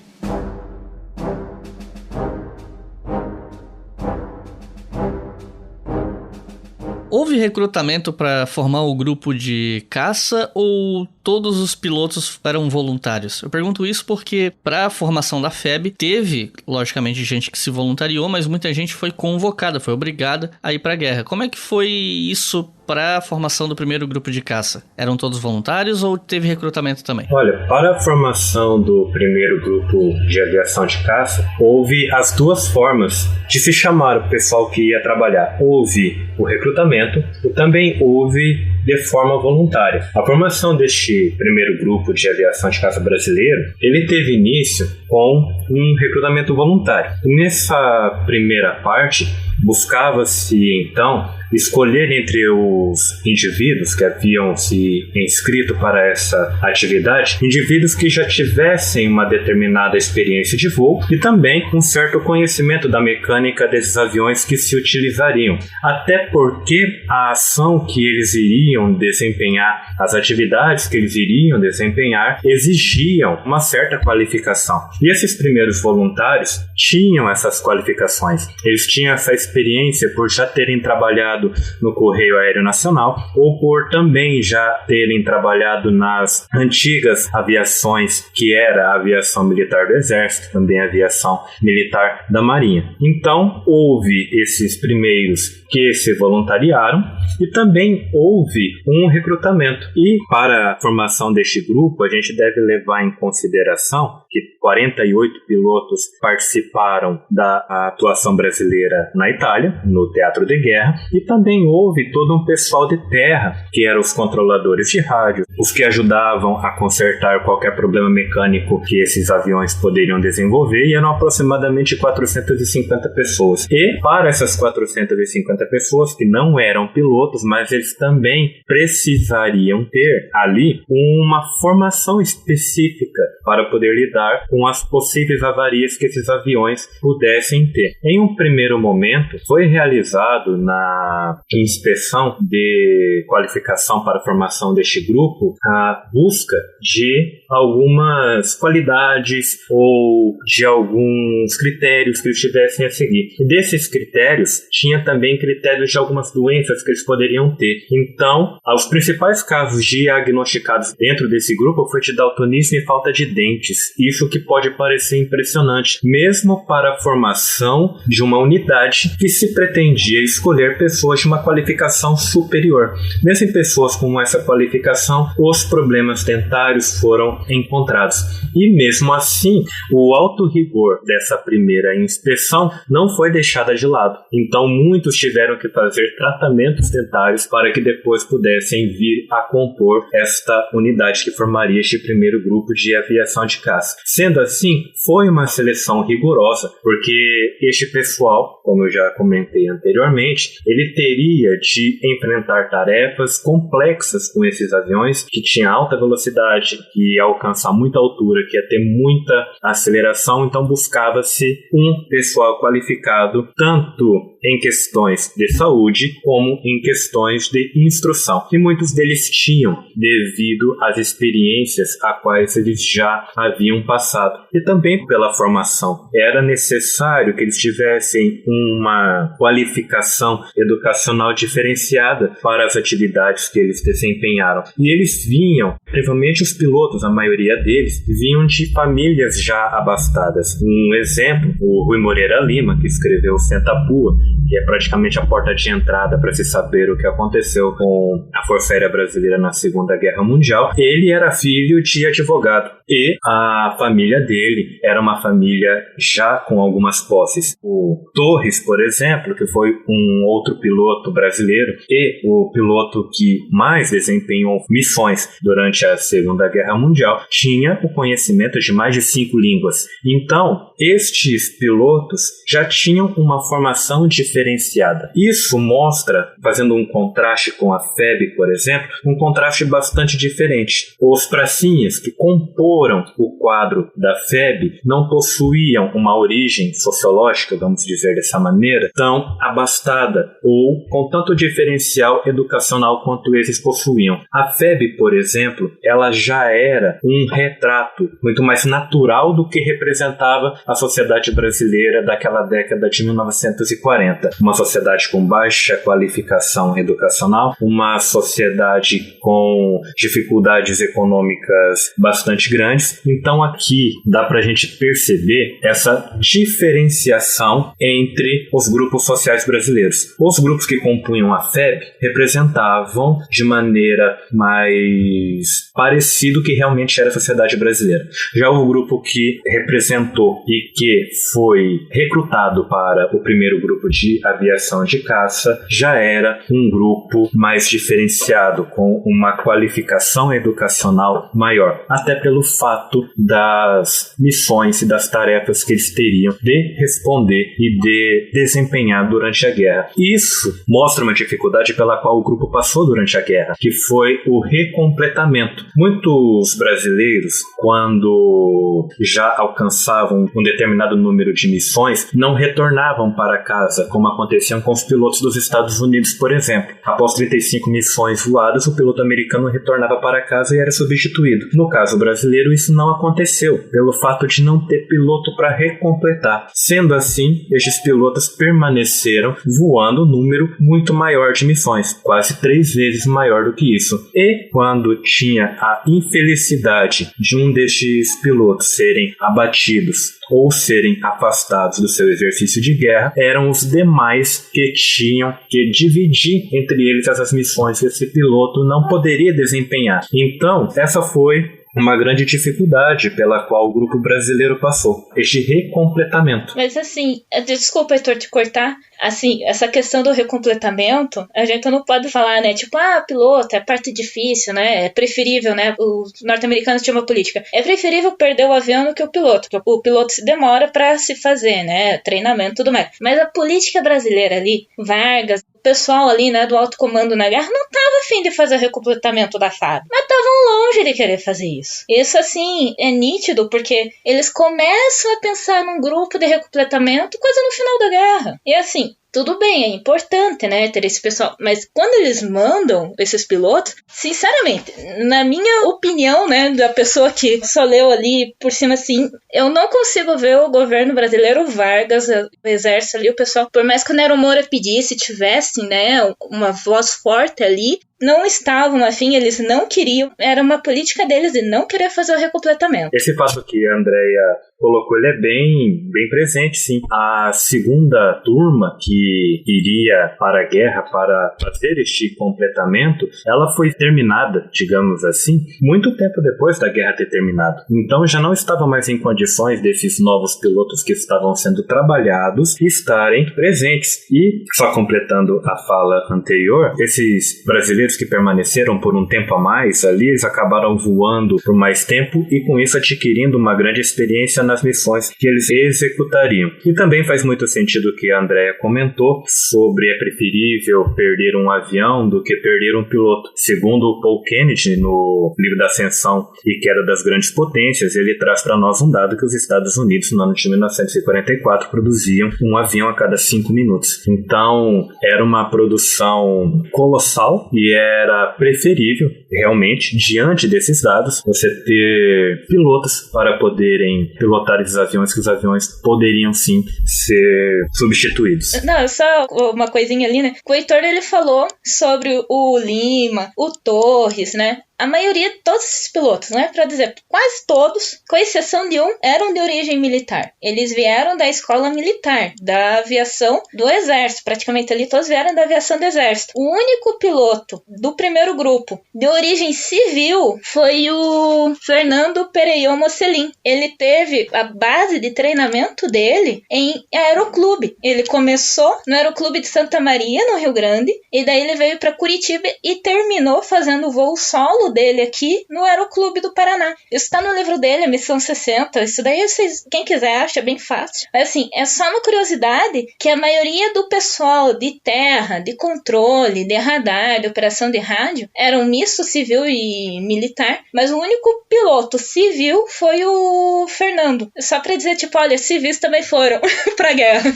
Houve recrutamento para formar o grupo de caça ou todos os pilotos eram voluntários? Eu pergunto isso porque para a formação da FEB teve, logicamente, gente que se voluntariou, mas muita gente foi convocada, foi obrigada a ir para a guerra. Como é que foi isso para a formação do primeiro grupo de caça? Eram todos voluntários ou teve recrutamento também? Olha, para a formação do primeiro grupo de aviação de caça, houve as duas formas de se chamar o pessoal que ia trabalhar. Houve o recrutamento e também houve de forma voluntária. A formação deste primeiro grupo de aviação de caça brasileiro, ele teve início com um recrutamento voluntário. Nessa primeira parte, buscava-se então escolher entre os indivíduos que haviam se inscrito para essa atividade, indivíduos que já tivessem uma determinada experiência de voo e também um certo conhecimento da mecânica desses aviões que se utilizariam. Até porque a ação que eles iriam desempenhar, as atividades que eles iriam desempenhar, exigiam uma certa qualificação. E esses primeiros voluntários tinham essas qualificações. Eles tinham essa experiência por já terem trabalhado no Correio Aéreo Nacional ou por também já terem trabalhado nas antigas aviações, que era a aviação militar do Exército, também a aviação militar da Marinha. Então, houve esses primeiros que se voluntariaram e também houve um recrutamento. E para a formação deste grupo, a gente deve levar em consideração que 48 pilotos participaram da atuação brasileira na Itália, no teatro de guerra, e também houve todo um pessoal de terra, que eram os controladores de rádio, os que ajudavam a consertar qualquer problema mecânico que esses aviões poderiam desenvolver, e eram aproximadamente 450 pessoas. E para essas 450 pessoas que não eram pilotos, mas eles também precisariam ter ali uma formação específica para poder lidar com as possíveis avarias que esses aviões pudessem ter. Em um primeiro momento, foi realizado na inspeção de qualificação para a formação deste grupo a busca de algumas qualidades ou de alguns critérios que eles tivessem a seguir. E desses critérios, tinha também critérios de algumas doenças que eles poderiam ter. Então, os principais casos diagnosticados dentro desse grupo foi de daltonismo e falta de dentes. Isso que pode parecer impressionante, mesmo para a formação de uma unidade que se pretendia escolher pessoas pessoas de uma qualificação superior. Mesmo em pessoas com essa qualificação, os problemas dentários foram encontrados. E mesmo assim, o alto rigor dessa primeira inspeção não foi deixada de lado. Então muitos tiveram que fazer tratamentos dentários para que depois pudessem vir a compor esta unidade que formaria este primeiro grupo de aviação de caça. Sendo assim, foi uma seleção rigorosa, porque este pessoal, como eu já comentei anteriormente, ele teria de enfrentar tarefas complexas com esses aviões, que tinham alta velocidade, que ia alcançar muita altura, que ia ter muita aceleração, então buscava-se um pessoal qualificado tanto em questões de saúde como em questões de instrução. E muitos deles tinham, devido às experiências a quais eles já haviam passado. E também pela formação. Era necessário que eles tivessem uma qualificação educacional diferenciada para as atividades que eles desempenharam. E eles vinham, provavelmente os pilotos, a maioria deles, vinham de famílias já abastadas. Um exemplo, o Rui Moreira Lima, que escreveu Sentapua, que é praticamente a porta de entrada para se saber o que aconteceu com a Força Aérea Brasileira na Segunda Guerra Mundial. Ele era filho de advogado e a família dele era uma família já com algumas posses. O Torres, por exemplo, que foi um outro piloto brasileiro e o piloto que mais desempenhou missões durante a Segunda Guerra Mundial, tinha o conhecimento de mais de 5 línguas. Então, estes pilotos já tinham uma formação diferenciada. Isso mostra, fazendo um contraste com a FEB, por exemplo, um contraste bastante diferente. Os pracinhas que comporam o quadro da FEB não possuíam uma origem sociológica, vamos dizer dessa maneira, tão abastada ou com tanto diferencial educacional quanto esses possuíam. A FEB, por exemplo, ela já era um retrato muito mais natural do que representava a sociedade brasileira daquela década de 1940. Uma sociedade com baixa qualificação educacional, uma sociedade com dificuldades econômicas bastante grandes. Então aqui dá pra gente perceber essa diferenciação entre os grupos sociais brasileiros. Os grupos que compunham a FEB representavam de maneira mais parecida o que realmente era a sociedade brasileira. Já o grupo que representou e que foi recrutado para o primeiro grupo de aviação de caça já era um grupo mais diferenciado, com uma qualificação educacional maior, até pelo fato das missões e das tarefas que eles teriam de responder e de desempenhar durante a guerra. Isso mostra uma dificuldade pela qual o grupo passou durante a guerra, que foi o recompletamento. Muitos brasileiros, quando já alcançavam um determinado número de missões, não retornavam para casa, como acontecia com os pilotos dos Estados Unidos, por exemplo. Após 35 missões voadas, o piloto americano retornava para casa e era substituído. No caso brasileiro, isso não aconteceu, pelo fato de não ter piloto para recompletar. Sendo assim, estes pilotos permaneceram voando um número muito maior de missões, quase 3 vezes maior do que isso. E quando tinha a infelicidade de um destes pilotos serem abatidos ou serem afastados do seu exercício de guerra, eram os demais que tinham que dividir entre eles essas missões que esse piloto não poderia desempenhar. Então, essa foi uma grande dificuldade pela qual o grupo brasileiro passou, este recompletamento. Mas assim, desculpa, Heitor, te cortar, assim, essa questão do recompletamento, a gente não pode falar, né, tipo, piloto, é parte difícil, né, é preferível, né, os norte-americanos tinham uma política, é preferível perder o avião do que o piloto, porque o piloto se demora para se fazer, né, treinamento e tudo mais. Mas a política brasileira ali, Vargas, o pessoal ali, né, do alto comando na guerra, não estava a fim de fazer o recompletamento da FAB, mas estavam longe de querer fazer isso. Isso, assim, é nítido, porque eles começam a pensar num grupo de recompletamento quase no final da guerra. E assim, tudo bem, é importante, né, ter esse pessoal, mas quando eles mandam esses pilotos, sinceramente, na minha opinião, né, da pessoa que só leu ali por cima, assim, eu não consigo ver o governo brasileiro, Vargas, o exército ali, o pessoal, por mais que o Nero Moura pedisse, tivesse, né, uma voz forte ali, não estavam afim, eles não queriam, era uma política deles de não querer fazer o recompletamento. Esse fato que a Andrea colocou, ele é bem presente, sim. A segunda turma que iria para a guerra para fazer este completamento, ela foi terminada, digamos assim, muito tempo depois da guerra ter terminado. Então já não estava mais em condições desses novos pilotos que estavam sendo trabalhados estarem presentes. E, só completando a fala anterior, esses brasileiros que permaneceram por um tempo a mais ali, eles acabaram voando por mais tempo e com isso adquirindo uma grande experiência nas missões que eles executariam. E também faz muito sentido o que a Andrea comentou sobre é preferível perder um avião do que perder um piloto. Segundo o Paul Kennedy, no livro da Ascensão e Queda das Grandes Potências, ele traz para nós um dado que os Estados Unidos, no ano de 1944, produziam um avião a cada 5 minutos. Então, era uma produção colossal e era preferível, realmente, diante desses dados, você ter pilotos para poderem pilotar esses aviões, que os aviões poderiam, sim, ser substituídos. Não, só uma coisinha ali, né? O Heitor, ele falou sobre o Lima, o Torres, né? A maioria, todos esses pilotos, não é para dizer quase todos, com exceção de um, eram de origem militar. Eles vieram da escola militar, da aviação do exército, praticamente ali todos vieram da aviação do exército. O único piloto do primeiro grupo de origem civil foi o Fernando Pereio Mocelin. Ele teve a base de treinamento dele em aeroclube. Ele começou no aeroclube de Santa Maria, no Rio Grande, e daí ele veio para Curitiba e terminou fazendo o voo solo dele aqui no Aeroclube do Paraná. Isso está no livro dele, a Missão 60. Isso daí, vocês, quem quiser, acha bem fácil. Mas assim, é só uma curiosidade que a maioria do pessoal de terra, de controle, de radar, de operação de rádio, era um misto civil e militar, mas o único piloto civil foi o Fernando. Só para dizer, tipo, olha, civis também foram pra guerra.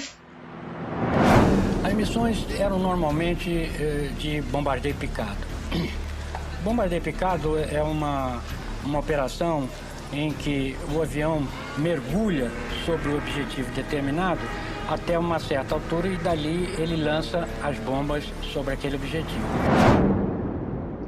As missões eram normalmente de bombardeio picado. Bombardeio picado é uma operação em que o avião mergulha sobre o objetivo determinado até uma certa altura e dali ele lança as bombas sobre aquele objetivo.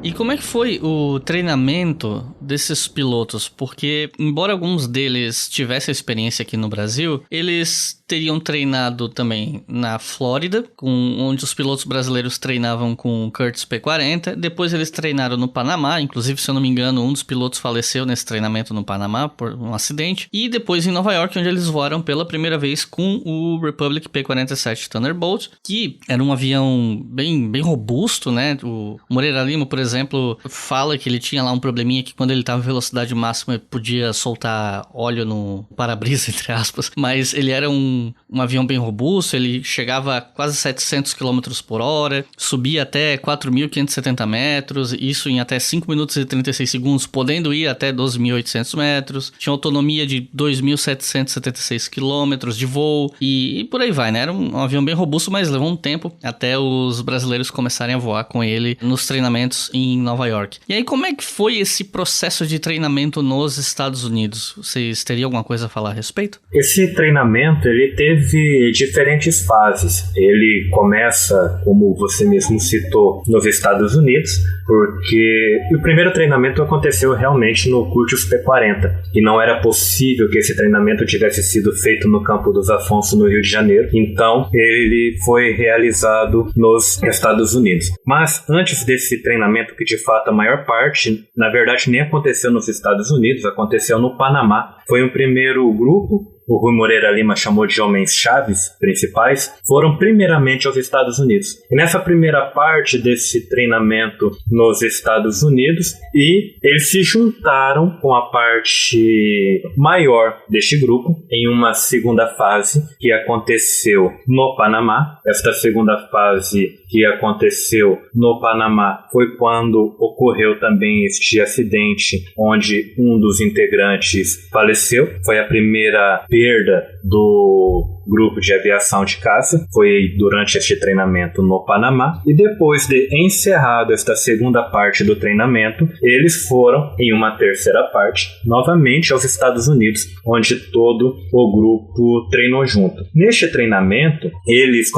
E como é que foi o treinamento desses pilotos? Porque, embora alguns deles tivessem experiência aqui no Brasil, eles teriam treinado também na Flórida, onde os pilotos brasileiros treinavam com o Curtiss P-40. Depois eles treinaram no Panamá, inclusive, se eu não me engano, um dos pilotos faleceu nesse treinamento no Panamá por um acidente. E depois em Nova York, onde eles voaram pela primeira vez com o Republic P-47 Thunderbolt, que era um avião bem robusto, né? O Moreira Lima, por exemplo, fala que ele tinha lá um probleminha que quando ele estava em velocidade máxima ele podia soltar óleo no para-brisa, entre aspas, mas ele era um avião bem robusto, ele chegava a quase 700 km por hora, subia até 4.570 metros, isso em até 5 minutos e 36 segundos, podendo ir até 12.800 metros, tinha autonomia de 2.776 km de voo e por aí vai, né? Era um avião bem robusto, mas levou um tempo até os brasileiros começarem a voar com ele nos treinamentos em Nova York. E aí, como é que foi esse processo de treinamento nos Estados Unidos? Vocês teriam alguma coisa a falar a respeito? Esse treinamento, ele teve diferentes fases. Ele começa, como você mesmo citou, nos Estados Unidos, porque o primeiro treinamento aconteceu realmente no Curtiss P-40, e não era possível que esse treinamento tivesse sido feito no Campo dos Afonso, no Rio de Janeiro. Então, ele foi realizado nos Estados Unidos. Mas, antes desse treinamento, que de fato a maior parte, na verdade, nem aconteceu nos Estados Unidos, aconteceu no Panamá. Foi um primeiro grupo, o Rui Moreira Lima chamou de homens-chaves principais, foram primeiramente aos Estados Unidos. E nessa primeira parte desse treinamento nos Estados Unidos, e eles se juntaram com a parte maior deste grupo em uma segunda fase que aconteceu no Panamá. Esta segunda fase que aconteceu no Panamá foi quando ocorreu também este acidente onde um dos integrantes faleceu. Foi a primeira perda do grupo de aviação de caça foi durante este treinamento no Panamá, e depois de encerrado esta segunda parte do treinamento, eles foram, em uma terceira parte, novamente aos Estados Unidos, onde todo o grupo treinou junto. Neste treinamento, eles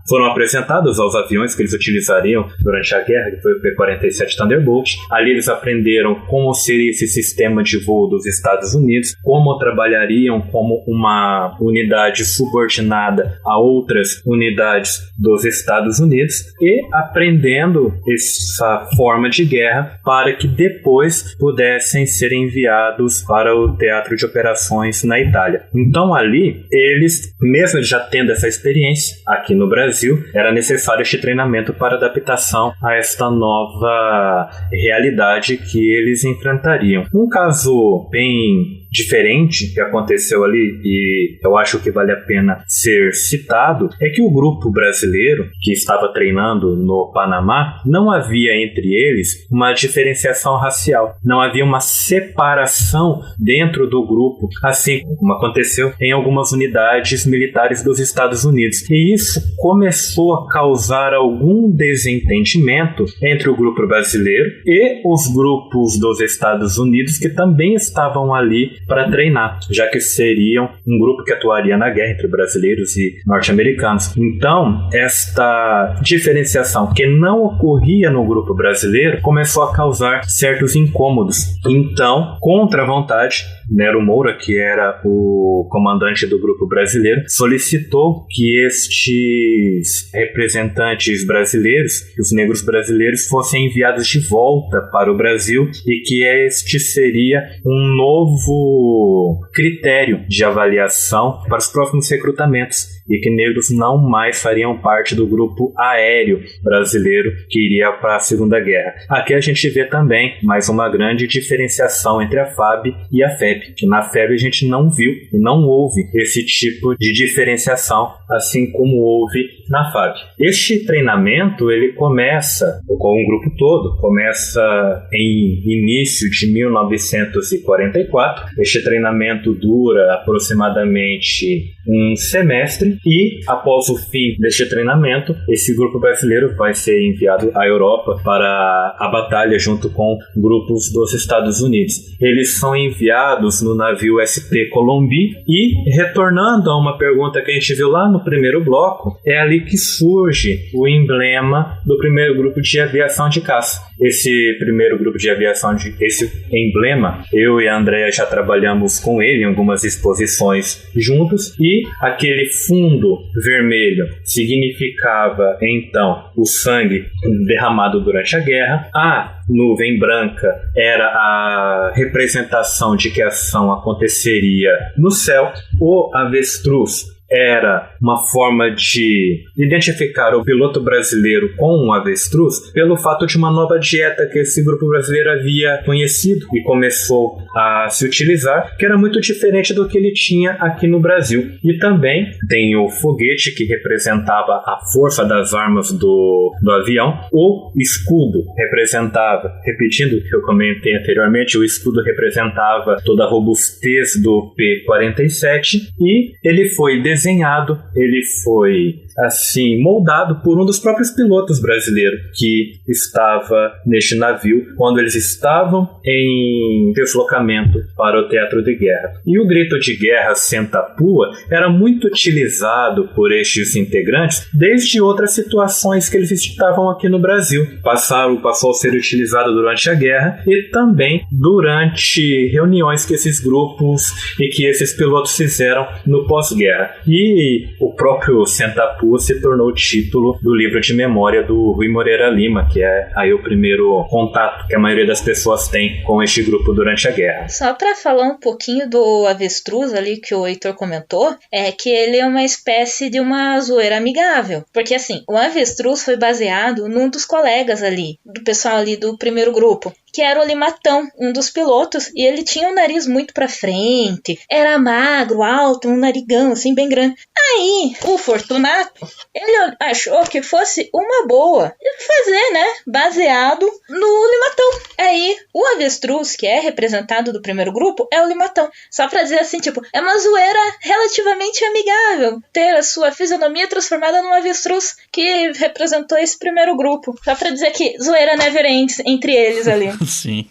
foram apresentados aos aviões que eles utilizariam durante a guerra, que foi o P-47 Thunderbolt. Ali eles aprenderam como seria esse sistema de voo dos Estados Unidos, como trabalhariam como uma unidade subordinada a outras unidades dos Estados Unidos, e aprendendo essa forma de guerra para que depois pudessem ser enviados para o teatro de operações na Itália. Então ali, eles, mesmo já tendo essa experiência aqui no Brasil, era necessário este treinamento para adaptação a esta nova realidade que eles enfrentariam. Um caso bem diferente que aconteceu ali, e eu acho que vale a pena ser citado, é que o grupo brasileiro que estava treinando no Panamá, não havia entre eles uma diferenciação racial, não havia uma separação dentro do grupo, assim como aconteceu em algumas unidades militares dos Estados Unidos. E isso começou a causar algum desentendimento entre o grupo brasileiro e os grupos dos Estados Unidos, que também estavam ali para treinar, já que seriam um grupo que atuaria na guerra entre brasileiros e norte-americanos. Então, esta diferenciação que não ocorria no grupo brasileiro começou a causar certos incômodos. Então, contra a vontade, Nero Moura, que era o comandante do grupo brasileiro, solicitou que estes representantes brasileiros, os negros brasileiros, fossem enviados de volta para o Brasil, e que este seria um novo critério de avaliação para os próximos recrutamentos, e que negros não mais fariam parte do grupo aéreo brasileiro que iria para a Segunda Guerra. Aqui a gente vê também mais uma grande diferenciação entre a FAB e a FEB, que na FEB a gente não viu e não houve esse tipo de diferenciação, assim como houve na FAB. Este treinamento, ele começa com um grupo todo, começa em início de 1944. Este treinamento dura aproximadamente um semestre, e após o fim deste treinamento, esse grupo brasileiro vai ser enviado à Europa para a batalha junto com grupos dos Estados Unidos. Eles são enviados no navio SP Colombi, e, retornando a uma pergunta que a gente viu lá no primeiro bloco, é ali que surge o emblema do primeiro grupo de aviação de caça. Esse primeiro grupo de aviação, esse emblema, eu e a Andrea já trabalhamos com ele em algumas exposições juntos, e aquele fundo vermelho significava então o sangue derramado durante a guerra. A nuvem branca era a representação de que a ação aconteceria no céu. O avestruz era uma forma de identificar o piloto brasileiro com um avestruz pelo fato de uma nova dieta que esse grupo brasileiro havia conhecido e começou a se utilizar, que era muito diferente do que ele tinha aqui no Brasil. E também tem o foguete, que representava a força das armas do avião. O escudo representava, repetindo o que eu comentei anteriormente, o escudo representava toda a robustez do P-47, e ele foi desenhado, ele foi assim moldado por um dos próprios pilotos brasileiros que estava neste navio quando eles estavam em deslocamento para o teatro de guerra. E o grito de guerra Senta Pua era muito utilizado por estes integrantes desde outras situações que eles estavam aqui no Brasil. Passou a ser utilizado durante a guerra e também durante reuniões que esses grupos e que esses pilotos fizeram no pós-guerra. E o próprio Senta Pua se tornou o título do livro de memória do Rui Moreira Lima, que é aí o primeiro contato que a maioria das pessoas tem com este grupo durante a guerra. Só para falar um pouquinho do avestruz ali que o Heitor comentou, é que ele é uma espécie de uma zoeira amigável, porque assim, o avestruz foi baseado num dos colegas ali, do pessoal ali do primeiro grupo, que era o Limatão, um dos pilotos, e ele tinha um nariz muito pra frente, era magro, alto, um narigão assim bem grande. Aí, o Fortunato, ele achou que fosse uma boa fazer, né, baseado no limatão. Aí, o avestruz, que é representado do primeiro grupo, é o limatão. Só pra dizer assim, tipo, é uma zoeira relativamente amigável ter a sua fisionomia transformada num avestruz que representou esse primeiro grupo. Só pra dizer que zoeira never ends entre eles ali. Sim.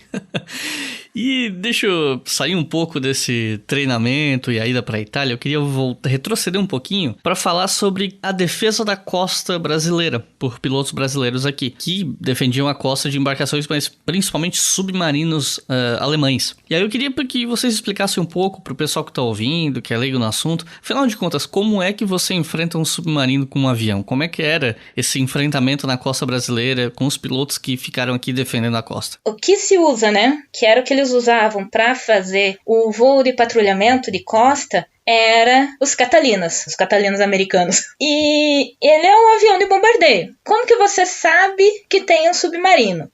E deixa eu sair um pouco desse treinamento e a ida para a Itália. Eu queria retroceder um pouquinho para falar sobre a defesa da costa brasileira por pilotos brasileiros aqui, que defendiam a costa de embarcações, mas principalmente submarinos alemães. E aí eu queria que vocês explicassem um pouco para o pessoal que está ouvindo, que é leigo no assunto. Afinal de contas, como é que você enfrenta um submarino com um avião? Como é que era esse enfrentamento na costa brasileira com os pilotos que ficaram aqui defendendo a costa? O que se usa, né? Que era o que eles usavam para fazer o voo de patrulhamento de costa, era os Catalinas americanos. E ele é um avião de bombardeio. Como que você sabe que tem um submarino?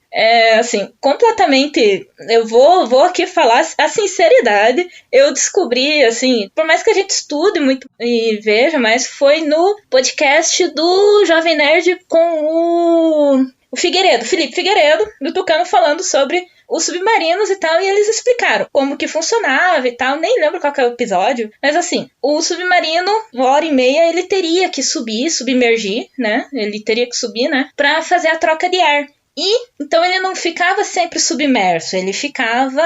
Assim, completamente, eu vou aqui falar a sinceridade, eu descobri, assim, por mais que a gente estude muito e veja, mas foi no podcast do Jovem Nerd com o Figueiredo, Felipe Figueiredo, do Tucano, falando sobre os submarinos e tal, e eles explicaram como que funcionava e tal, nem lembro qual que é o episódio, mas assim, o submarino, 1h30, ele teria que submergir, né, pra fazer a troca de ar. E, então ele não ficava sempre submerso, ele ficava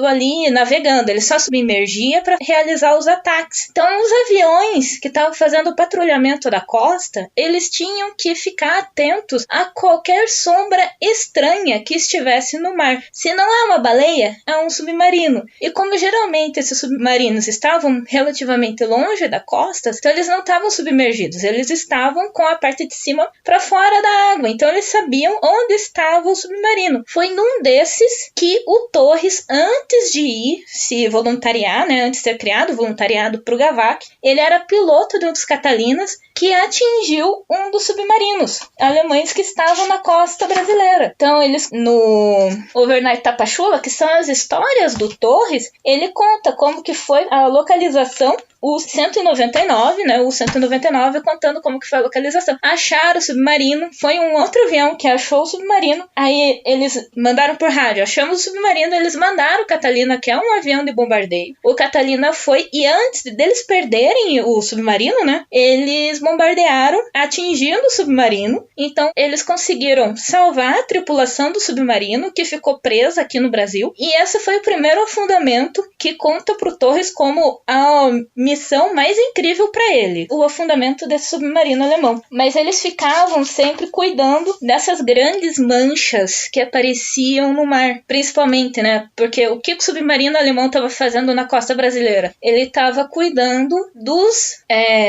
ali navegando, ele só submergia para realizar os ataques. Então os aviões que estavam fazendo o patrulhamento da costa, eles tinham que ficar atentos a qualquer sombra estranha que estivesse no mar. Se não é uma baleia, é um submarino. E como geralmente esses submarinos estavam relativamente longe da costa, então eles não estavam submergidos, eles estavam com a parte de cima para fora da água, então eles sabiam onde estava o submarino. Foi num desses que o Torres, antes de ir se voluntariar, né, antes de ser criado voluntariado para o Gavac, ele era piloto de um dos Catalinas que atingiu um dos submarinos alemães que estavam na costa brasileira. Então, eles, no Overnight Tapachula, que são as histórias do Torres, ele conta como que foi a localização, o 199, né, o 199 contando como que foi a localização. Acharam o submarino, foi um outro avião que achou o submarino, aí eles mandaram por rádio, achamos o submarino, eles mandaram o Catalina, que é um avião de bombardeio. O Catalina foi, e antes deles perderem o submarino, né, eles bombardearam, atingindo o submarino, então eles conseguiram salvar a tripulação do submarino, que ficou presa aqui no Brasil, e esse foi o primeiro afundamento que conta pro Torres como a missão mais incrível para ele, o afundamento desse submarino alemão. Mas eles ficavam sempre cuidando dessas grandes manchas que apareciam no mar, principalmente, né? Porque o que o submarino alemão estava fazendo na costa brasileira? Ele estava cuidando dos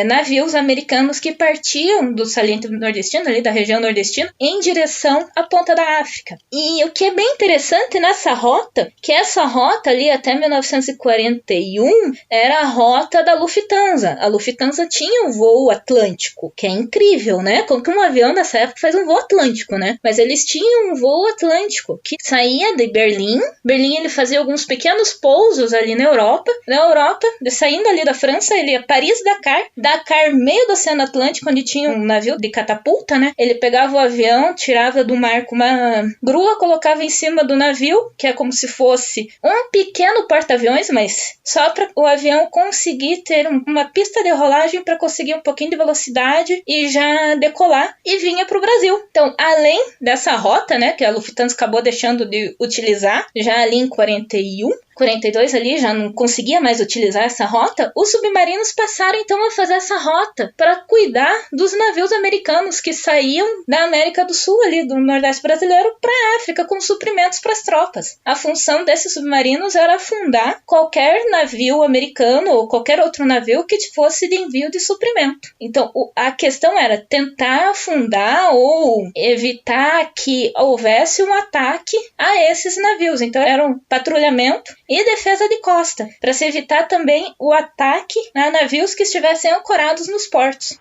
navios americanos que partiam do saliente nordestino, ali da região nordestina, em direção à ponta da África. E o que é bem interessante nessa rota, que essa rota ali até 1941 era a rota da Lufthansa. A Lufthansa tinha um voo atlântico, que é incrível, né? Como que um avião dessa época faz um voo atlântico, né? Mas eles tinham um voo atlântico que saía de Berlim. Berlim, ele fazia alguns pequenos pousos ali na Europa. Na Europa, saindo ali da França, ele ia Paris-Dakar. Dakar, meio do Oceano Atlântico, onde tinha um navio de catapulta, né? Ele pegava o avião, tirava do mar com uma grua, colocava em cima do navio, que é como se fosse um pequeno porta-aviões, mas só para o avião conseguir ter uma pista de rolagem para conseguir um pouquinho de velocidade e já decolar, e vinha para o Brasil. Então, além dessa rota, né, que a Lufthansa acabou deixando de utilizar já ali em 42 ali, já não conseguia mais utilizar essa rota, os submarinos passaram então a fazer essa rota para cuidar dos navios americanos que saíam da América do Sul, ali do Nordeste brasileiro, para a África com suprimentos para as tropas. A função desses submarinos era afundar qualquer navio americano ou qualquer outro navio que fosse de envio de suprimento. Então, a questão era tentar afundar ou evitar que houvesse um ataque a esses navios. Então, era um patrulhamento e defesa de costa, para se evitar também o ataque a navios que estivessem ancorados nos portos.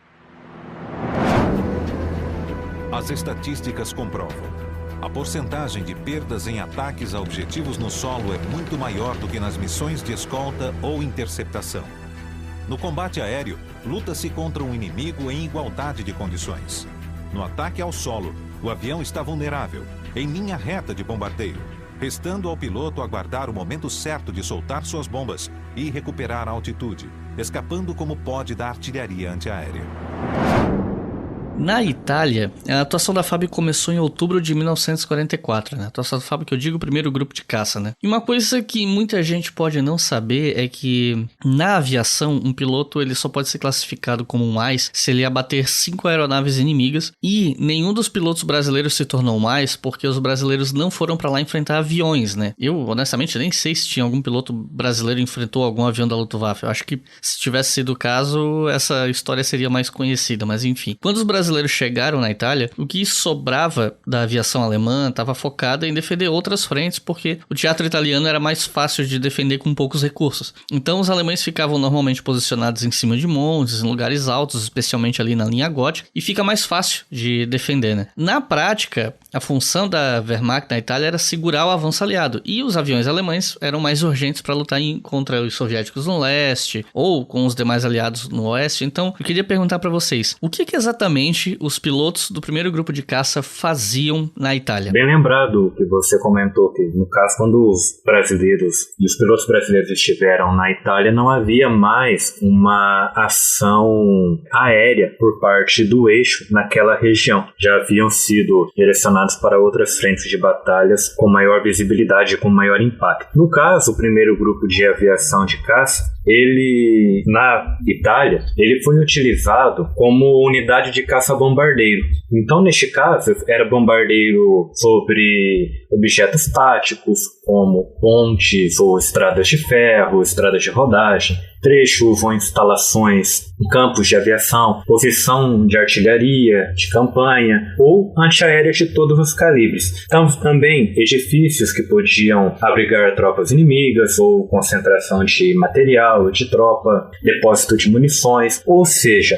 As estatísticas comprovam. A porcentagem de perdas em ataques a objetivos no solo é muito maior do que nas missões de escolta ou interceptação. No combate aéreo, luta-se contra um inimigo em igualdade de condições. No ataque ao solo, o avião está vulnerável, em linha reta de bombardeio, restando ao piloto aguardar o momento certo de soltar suas bombas e recuperar a altitude, escapando como pode da artilharia antiaérea. Na Itália, a atuação da FAB começou em outubro de 1944, né? A atuação da FAB que eu digo o primeiro grupo de caça, né? E uma coisa que muita gente pode não saber é que na aviação, um piloto ele só pode ser classificado como um AIS se ele abater 5 aeronaves inimigas, e nenhum dos pilotos brasileiros se tornou um AIS porque os brasileiros não foram pra lá enfrentar aviões, né? Eu, honestamente, nem sei se tinha algum piloto brasileiro que enfrentou algum avião da Luftwaffe. Eu acho que se tivesse sido o caso, essa história seria mais conhecida, mas enfim. Quando os brasileiros chegaram na Itália, o que sobrava da aviação alemã estava focada em defender outras frentes, porque o teatro italiano era mais fácil de defender com poucos recursos. Então os alemães ficavam normalmente posicionados em cima de montes, em lugares altos, especialmente ali na linha gótica, e fica mais fácil de defender, né? Na prática, a função da Wehrmacht na Itália era segurar o avanço aliado, e os aviões alemães eram mais urgentes para lutar contra os soviéticos no leste, ou com os demais aliados no oeste. Então eu queria perguntar para vocês, o que exatamente os pilotos do primeiro grupo de caça faziam na Itália? Bem lembrado que você comentou que, no caso, quando os brasileiros e os pilotos brasileiros estiveram na Itália, não havia mais uma ação aérea por parte do eixo naquela região. Já haviam sido direcionados para outras frentes de batalhas com maior visibilidade e com maior impacto. No caso, o primeiro grupo de aviação de caça, ele, na Itália, ele foi utilizado como unidade de caça-bombardeiro. Então, neste caso, era bombardeiro sobre objetos táticos, como pontes ou estradas de ferro, estradas de rodagem, trechos ou instalações em campos de aviação, posição de artilharia, de campanha ou antiaérea de todos os calibres. Então, também edifícios que podiam abrigar tropas inimigas ou concentração de material, de tropa, depósito de munições, ou seja,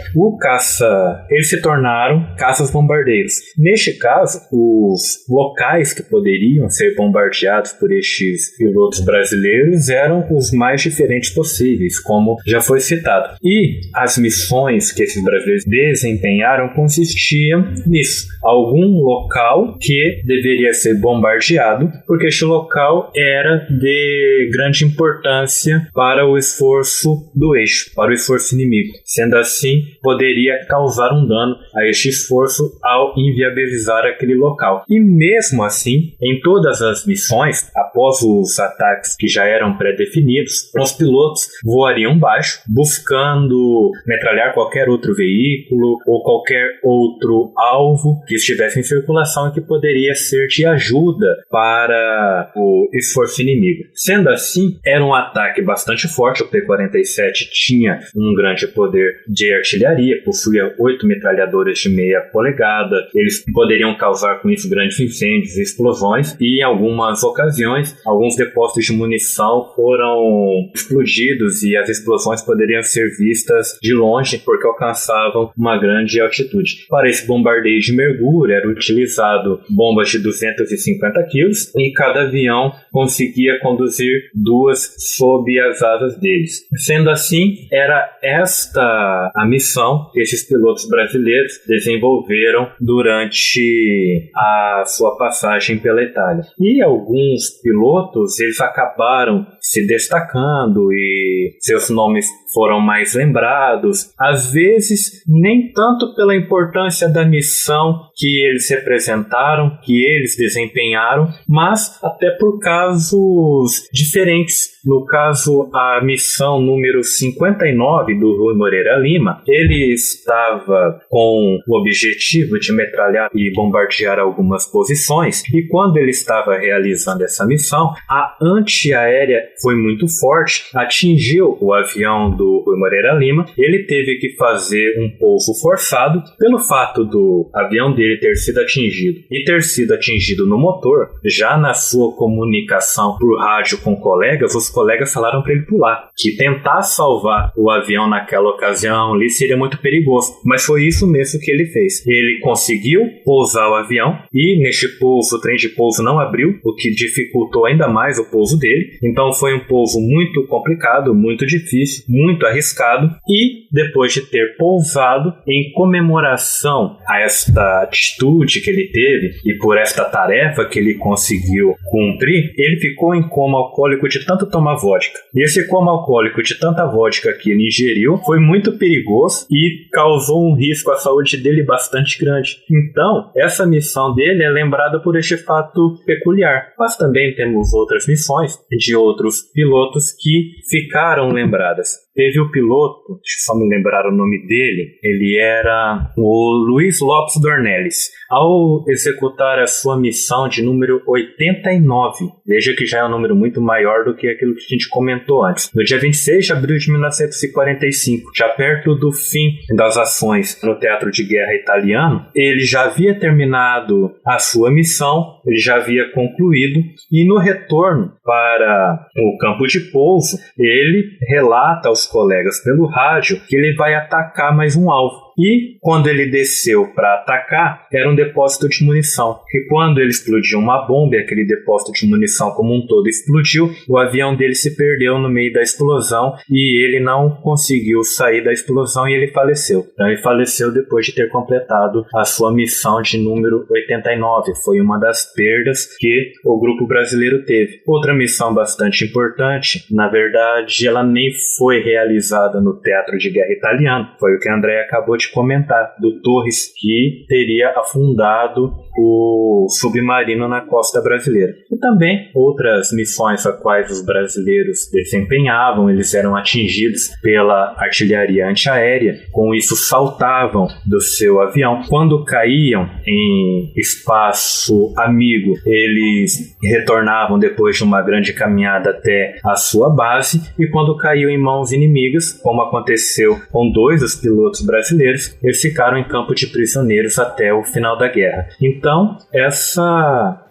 eles se tornaram caças-bombardeiros. Neste caso, os locais que poderiam ser bombardeados por estes pilotos brasileiros eram os mais diferentes possíveis, como já foi citado. E as missões que esses brasileiros desempenharam consistiam nisso: algum local que deveria ser bombardeado, porque este local era de grande importância para o esforço do eixo, para o esforço inimigo. Sendo assim, poderia causar um dano a este esforço ao inviabilizar aquele local. E mesmo assim, em todas as missões, após os ataques que já eram pré-definidos, os pilotos voariam baixo, buscando metralhar qualquer outro veículo ou qualquer outro alvo que estivesse em circulação e que poderia ser de ajuda para o esforço inimigo. Sendo assim, era um ataque bastante forte. O P-47 tinha um grande poder de artilharia, possuía 8 metralhadoras de meia polegada, eles poderiam causar com isso grandes incêndios e explosões, e em algumas ocasiões, alguns depósitos de munição foram explodidos e as explosões poderiam ser vistas de longe porque alcançavam uma grande altitude. Para esse bombardeio de mergulho era utilizado bombas de 250 kg e cada avião conseguia conduzir 2 sob as asas deles. Sendo assim, era esta a missão que esses pilotos brasileiros desenvolveram durante a sua passagem pela Itália. E alguns pilotos, eles acabaram se destacando e seus nomes foram mais lembrados, às vezes nem tanto pela importância da missão que eles representaram, que eles desempenharam, mas até por casos diferentes. No caso, a missão número 59 do Rui Moreira Lima, ele estava com o objetivo de metralhar e bombardear algumas posições, e quando ele estava realizando essa missão, a antiaérea foi muito forte, atingiu o avião do Rui Moreira Lima. Ele teve que fazer um pouso forçado. Pelo fato do avião dele ter sido atingido e ter sido atingido no motor, já na sua comunicação por rádio com colegas, os colegas falaram para ele pular, que tentar salvar o avião naquela ocasião ali seria muito perigoso, mas foi isso mesmo que ele fez. Ele conseguiu pousar o avião e neste pouso, o trem de pouso não abriu, o que dificultou ainda mais o pouso dele. Então foi um pouso muito complicado, muito difícil, difícil, muito arriscado, e depois de ter pousado, em comemoração a esta atitude que ele teve e por esta tarefa que ele conseguiu cumprir, ele ficou em coma alcoólico de tanto tomar vodka. E esse coma alcoólico de tanta vodka que ele ingeriu foi muito perigoso e causou um risco à saúde dele bastante grande. Então, essa missão dele é lembrada por este fato peculiar. Mas também temos outras missões de outros pilotos que ficaram lembradas. Teve o piloto, deixa eu só me lembrar o nome dele, ele era o Luiz Lopes Dornelles. Ao executar a sua missão de número 89, veja que já é um número muito maior do que aquilo que a gente comentou antes. No dia 26 de abril de 1945, já perto do fim das ações no Teatro de Guerra italiano, ele já havia terminado a sua missão, ele já havia concluído, e no retorno para o campo de pouso, ele relata aos colegas pelo rádio que ele vai atacar mais um alvo. E quando ele desceu para atacar, era um depósito de munição. E quando ele explodiu uma bomba e aquele depósito de munição como um todo explodiu, o avião dele se perdeu no meio da explosão e ele não conseguiu sair da explosão e ele faleceu. Então ele faleceu depois de ter completado a sua missão de número 89. Foi uma das perdas que o grupo brasileiro teve. Outra missão bastante importante, na verdade, ela nem foi realizada no Teatro de Guerra italiano. Foi o que a Andrea acabou de comentar, do Torres, que teria afundado o submarino na costa brasileira. E também outras missões a quais os brasileiros desempenhavam, eles eram atingidos pela artilharia antiaérea, com isso saltavam do seu avião. Quando caíam em espaço amigo, eles retornavam depois de uma grande caminhada até a sua base, e quando caíam em mãos inimigas, como aconteceu com 2 dos pilotos brasileiros, eles ficaram em campo de prisioneiros até o final da guerra. Então,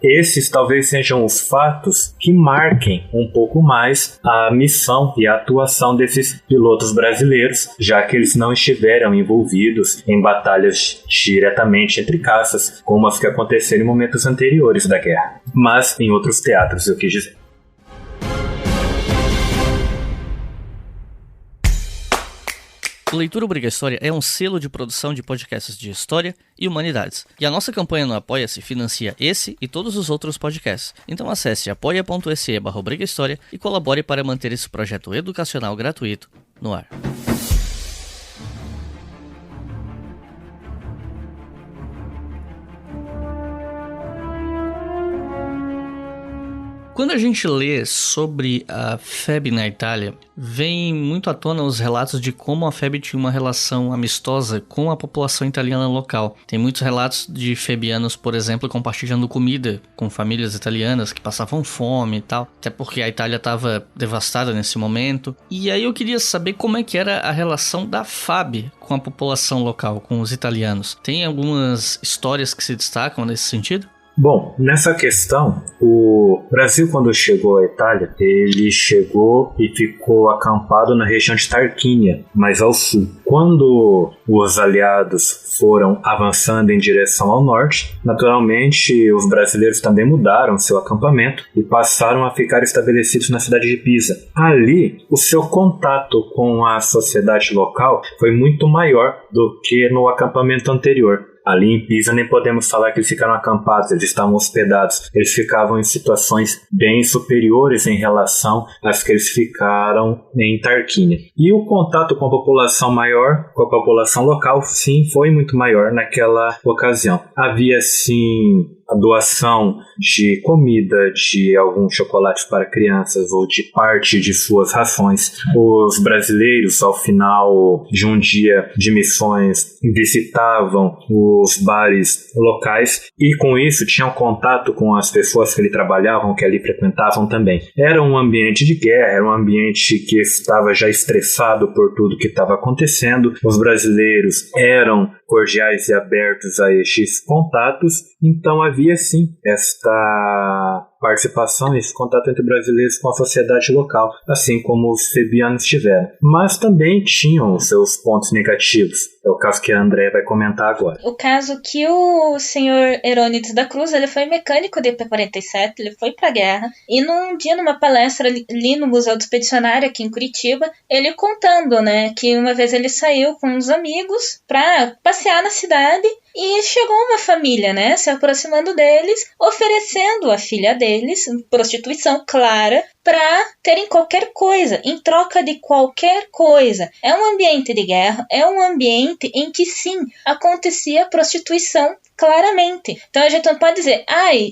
esses talvez sejam os fatos que marquem um pouco mais a missão e a atuação desses pilotos brasileiros, já que eles não estiveram envolvidos em batalhas diretamente entre caças, como as que aconteceram em momentos anteriores da guerra, mas em outros teatros, eu quis dizer. O Leitura Obriga História é um selo de produção de podcasts de história e humanidades. E a nossa campanha no Apoia-se financia esse e todos os outros podcasts. Então acesse apoia.se/obrigahistoria e colabore para manter esse projeto educacional gratuito no ar. Quando a gente lê sobre a FEB na Itália, vem muito à tona os relatos de como a FEB tinha uma relação amistosa com a população italiana local. Tem muitos relatos de febianos, por exemplo, compartilhando comida com famílias italianas que passavam fome e tal, até porque a Itália estava devastada nesse momento. E aí eu queria saber como é que era a relação da FAB com a população local, com os italianos. Tem algumas histórias que se destacam nesse sentido? Bom, nessa questão, o Brasil, quando chegou à Itália, ele chegou e ficou acampado na região de Tarquínia, mais ao sul. Quando os aliados foram avançando em direção ao norte, naturalmente os brasileiros também mudaram seu acampamento e passaram a ficar estabelecidos na cidade de Pisa. Ali, o seu contato com a sociedade local foi muito maior do que no acampamento anterior. Ali em Pisa nem podemos falar que eles ficaram acampados, eles estavam hospedados. Eles ficavam em situações bem superiores em relação às que eles ficaram em Tarquínia. E o contato com a população maior, com a população local, sim, foi muito maior naquela ocasião. Havia, sim, a doação de comida, de alguns chocolates para crianças ou de parte de suas rações. Os brasileiros, ao final de um dia de missões, visitavam os bares locais e com isso tinham contato com as pessoas que ali trabalhavam, que ali frequentavam também. Era um ambiente de guerra, era um ambiente que estava já estressado por tudo que estava acontecendo. Os brasileiros eram cordiais e abertos a estes contatos, então havia sim esta participação e esse contato entre brasileiros com a sociedade local, assim como os febianos tiveram. Mas também tinham seus pontos negativos. É o caso que a Andréa vai comentar agora. O caso que o senhor Herónides da Cruz, ele foi mecânico de P-47, ele foi pra guerra, e num dia, numa palestra ali no Museu do Expedicionário, aqui em Curitiba, ele contando, né, que uma vez ele saiu com uns amigos pra passear na cidade, e chegou uma família, né, se aproximando deles, oferecendo a filha deles, prostituição clara, para terem qualquer coisa, em troca de qualquer coisa. É um ambiente de guerra, é um ambiente em que sim, acontecia prostituição claramente. Então a gente não pode dizer,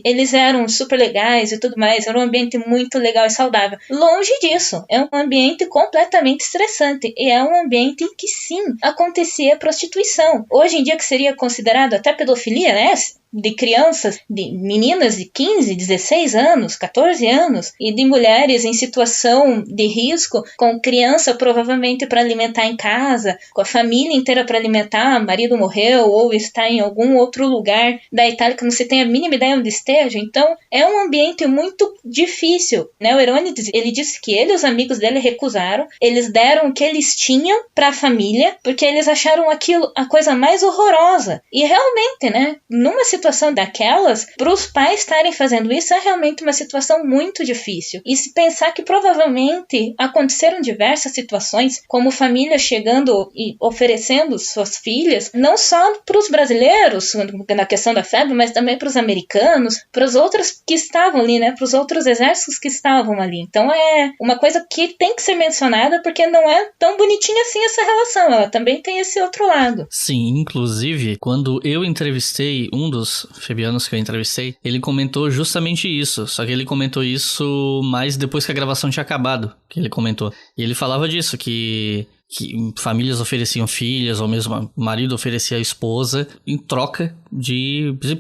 eles eram super legais e tudo mais, era um ambiente muito legal e saudável. Longe disso, é um ambiente completamente estressante e é um ambiente em que sim, acontecia prostituição. Hoje em dia que seria considerado até pedofilia, né? De crianças, de meninas de 15, 16 anos, 14 anos, e de mulheres em situação de risco, com criança provavelmente para alimentar em casa, com a família inteira para alimentar, marido morreu ou está em algum outro lugar da Itália que não se tem a mínima ideia onde esteja. Então, é um ambiente muito difícil, né? O Herónides, ele disse que ele e os amigos dele recusaram, eles deram o que eles tinham para a família, porque eles acharam aquilo a coisa mais horrorosa. E realmente, né? Numa situação daquelas, para os pais estarem fazendo isso é realmente uma situação muito difícil. E se pensar que provavelmente aconteceram diversas situações, como famílias chegando e oferecendo suas filhas, não só para os brasileiros, na questão da febre, mas também para os americanos, para os outros que estavam ali, né, para os outros exércitos que estavam ali. Então é uma coisa que tem que ser mencionada, porque não é tão bonitinha assim essa relação, ela também tem esse outro lado. Sim, inclusive, quando eu entrevistei um dos febianos que eu entrevistei, ele comentou justamente isso, só que ele comentou isso mais depois que a gravação tinha acabado, que ele comentou. E ele falava disso, que famílias ofereciam filhas, ou mesmo o marido oferecia a esposa em troca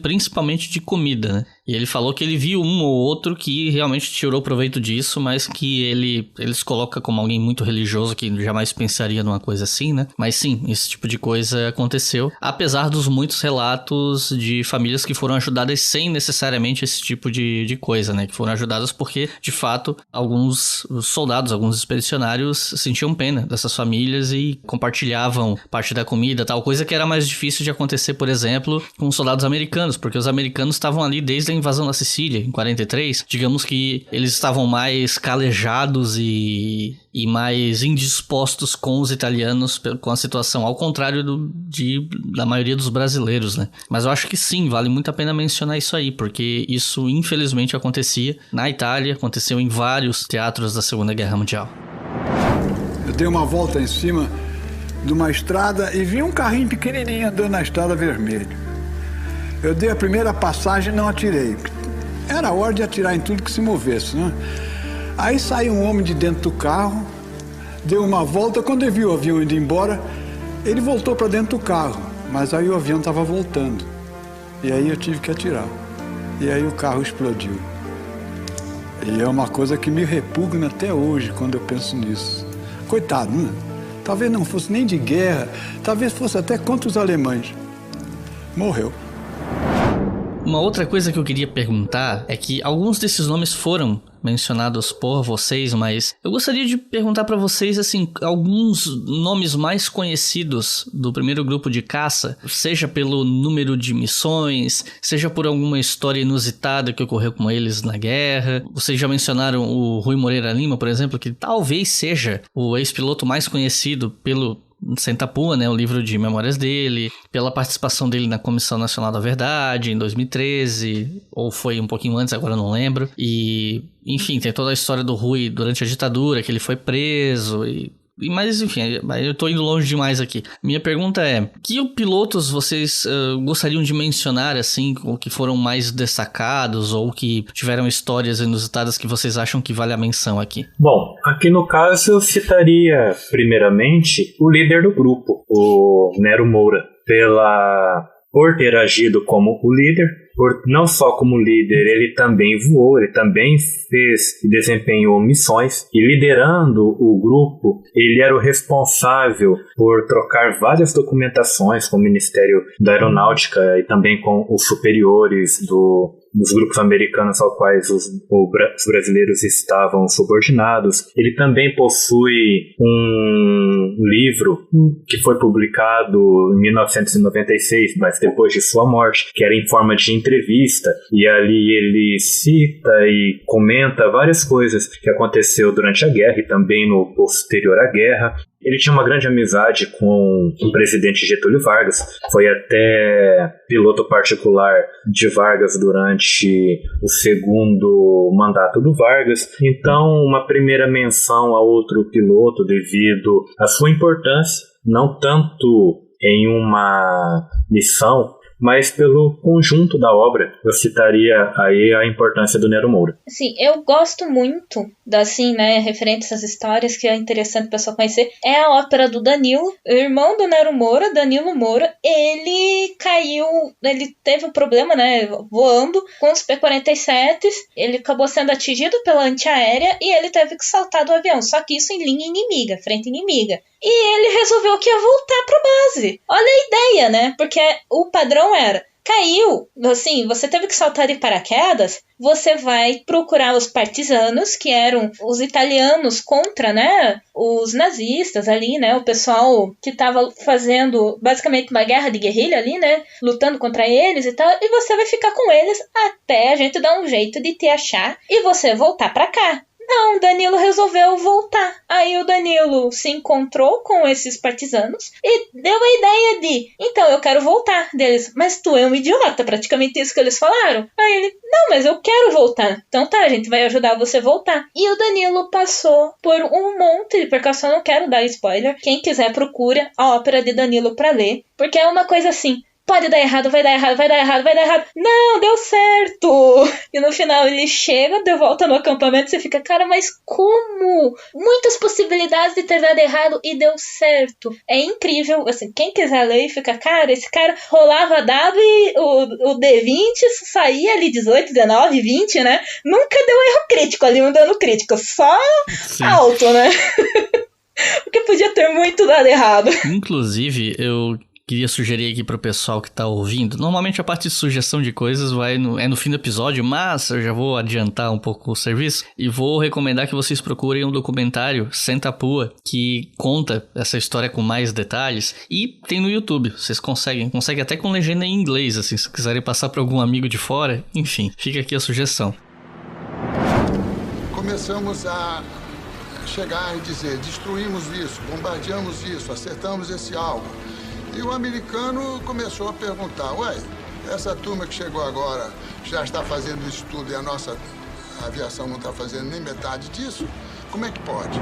principalmente de comida, né? E ele falou que ele viu um ou outro que realmente tirou proveito disso, mas que eles colocam como alguém muito religioso, que jamais pensaria numa coisa assim, né? Mas sim, esse tipo de coisa aconteceu, apesar dos muitos relatos de famílias que foram ajudadas sem necessariamente esse tipo de coisa, né? Que foram ajudadas porque, de fato, alguns soldados, alguns expedicionários sentiam pena dessas famílias e compartilhavam parte da comida, tal coisa que era mais difícil de acontecer, por exemplo, com os soldados americanos, porque os americanos estavam ali desde a invasão da Sicília, em 43. Digamos que eles estavam mais calejados e mais indispostos com os italianos, com a situação, ao contrário da maioria dos brasileiros, né? Mas eu acho que sim, vale muito a pena mencionar isso aí, porque isso infelizmente acontecia na Itália, aconteceu em vários teatros da Segunda Guerra Mundial. Eu dei uma volta em cima de uma estrada e vi um carrinho pequenininho andando na estrada vermelha. Eu dei a primeira passagem e não atirei. Era hora de atirar em tudo que se movesse, né? Aí saiu um homem de dentro do carro, deu uma volta. Quando ele viu o avião indo embora, ele voltou para dentro do carro. Mas aí o avião estava voltando. E aí eu tive que atirar. E aí o carro explodiu. E é uma coisa que me repugna até hoje quando eu penso nisso. Coitado, né? Talvez não fosse nem de guerra, talvez fosse até contra os alemães. Morreu. Uma outra coisa que eu queria perguntar é que alguns desses nomes foram mencionados por vocês, mas eu gostaria de perguntar para vocês, assim, alguns nomes mais conhecidos do primeiro grupo de caça, seja pelo número de missões, seja por alguma história inusitada que ocorreu com eles na guerra. Vocês já mencionaram o Rui Moreira Lima, por exemplo, que talvez seja o ex-piloto mais conhecido pelo Sentapua, né, o livro de memórias dele, pela participação dele na Comissão Nacional da Verdade em 2013, ou foi um pouquinho antes, agora eu não lembro. E, enfim, tem toda a história do Rui durante a ditadura, que ele foi preso mas enfim, eu tô indo longe demais aqui. Minha pergunta é, que pilotos vocês gostariam de mencionar, assim, ou que foram mais destacados, ou que tiveram histórias inusitadas que vocês acham que vale a menção aqui? Bom, aqui no caso eu citaria primeiramente o líder do grupo, o Nero Moura, por ter agido como o líder, não só como líder, ele também voou, ele também fez e desempenhou missões, e liderando o grupo, ele era o responsável por trocar várias documentações com o Ministério da Aeronáutica e também com os superiores do dos grupos americanos ao quais os brasileiros estavam subordinados. Ele também possui um livro que foi publicado em 1996, mas depois de sua morte, que era em forma de entrevista, e ali ele cita e comenta várias coisas que aconteceu durante a guerra e também no posterior à guerra. Ele tinha uma grande amizade com o presidente Getúlio Vargas, foi até piloto particular de Vargas durante o segundo mandato do Vargas. Então, uma primeira menção a outro piloto devido à sua importância, não tanto em uma missão, mas pelo conjunto da obra. Eu citaria aí a importância do Nero Moura. Sim, eu gosto muito referente a essas histórias, que é interessante o pessoal conhecer. É a ópera do Danilo, o irmão do Nero Moura, Danilo Moura. Ele teve um problema, voando com os P-47s. Ele acabou sendo atingido pela antiaérea e ele teve que saltar do avião. Só que isso em linha inimiga, frente inimiga. E ele resolveu que ia voltar pra base. Olha a ideia, né? Porque o padrão era: caiu, assim, você teve que saltar de paraquedas, você vai procurar os partisanos, que eram os italianos contra, os nazistas ali, o pessoal que estava fazendo basicamente uma guerra de guerrilha ali, lutando contra eles e tal, e você vai ficar com eles até a gente dar um jeito de te achar e você voltar pra cá. Não, Danilo resolveu voltar. Aí o Danilo se encontrou com esses partisanos e deu a ideia de: então, eu quero voltar deles. Mas tu é um idiota, praticamente isso que eles falaram. Aí ele: não, mas eu quero voltar. Então tá, a gente vai ajudar você a voltar. E o Danilo passou por um monte de percussão, não quero dar spoiler. Quem quiser procura a ópera de Danilo pra ler, porque é uma coisa assim: pode dar errado, vai dar errado, vai dar errado, vai dar errado. Não, deu certo! E no final ele chega de volta no acampamento e você fica: cara, mas como? Muitas possibilidades de ter dado errado e deu certo. É incrível, assim, quem quiser ler e fica: cara, esse cara rolava dado e o D20 saía ali 18, 19, 20, Nunca deu erro crítico ali, um dano crítico, só Sim. Alto, Porque podia ter muito dado errado. Inclusive, eu queria sugerir aqui pro pessoal que tá ouvindo. Normalmente a parte de sugestão de coisas é no fim do episódio, mas eu já vou adiantar um pouco o serviço e vou recomendar que vocês procurem um documentário, Senta Pua, que conta essa história com mais detalhes, e tem no YouTube. Vocês conseguem até com legenda em inglês, assim, se quiserem passar para algum amigo de fora. Enfim, fica aqui a sugestão. Começamos a chegar e dizer: destruímos isso, bombardeamos isso, acertamos esse alvo. E o americano começou a perguntar: ué, essa turma que chegou agora já está fazendo isso tudo e a nossa aviação não está fazendo nem metade disso? Como é que pode?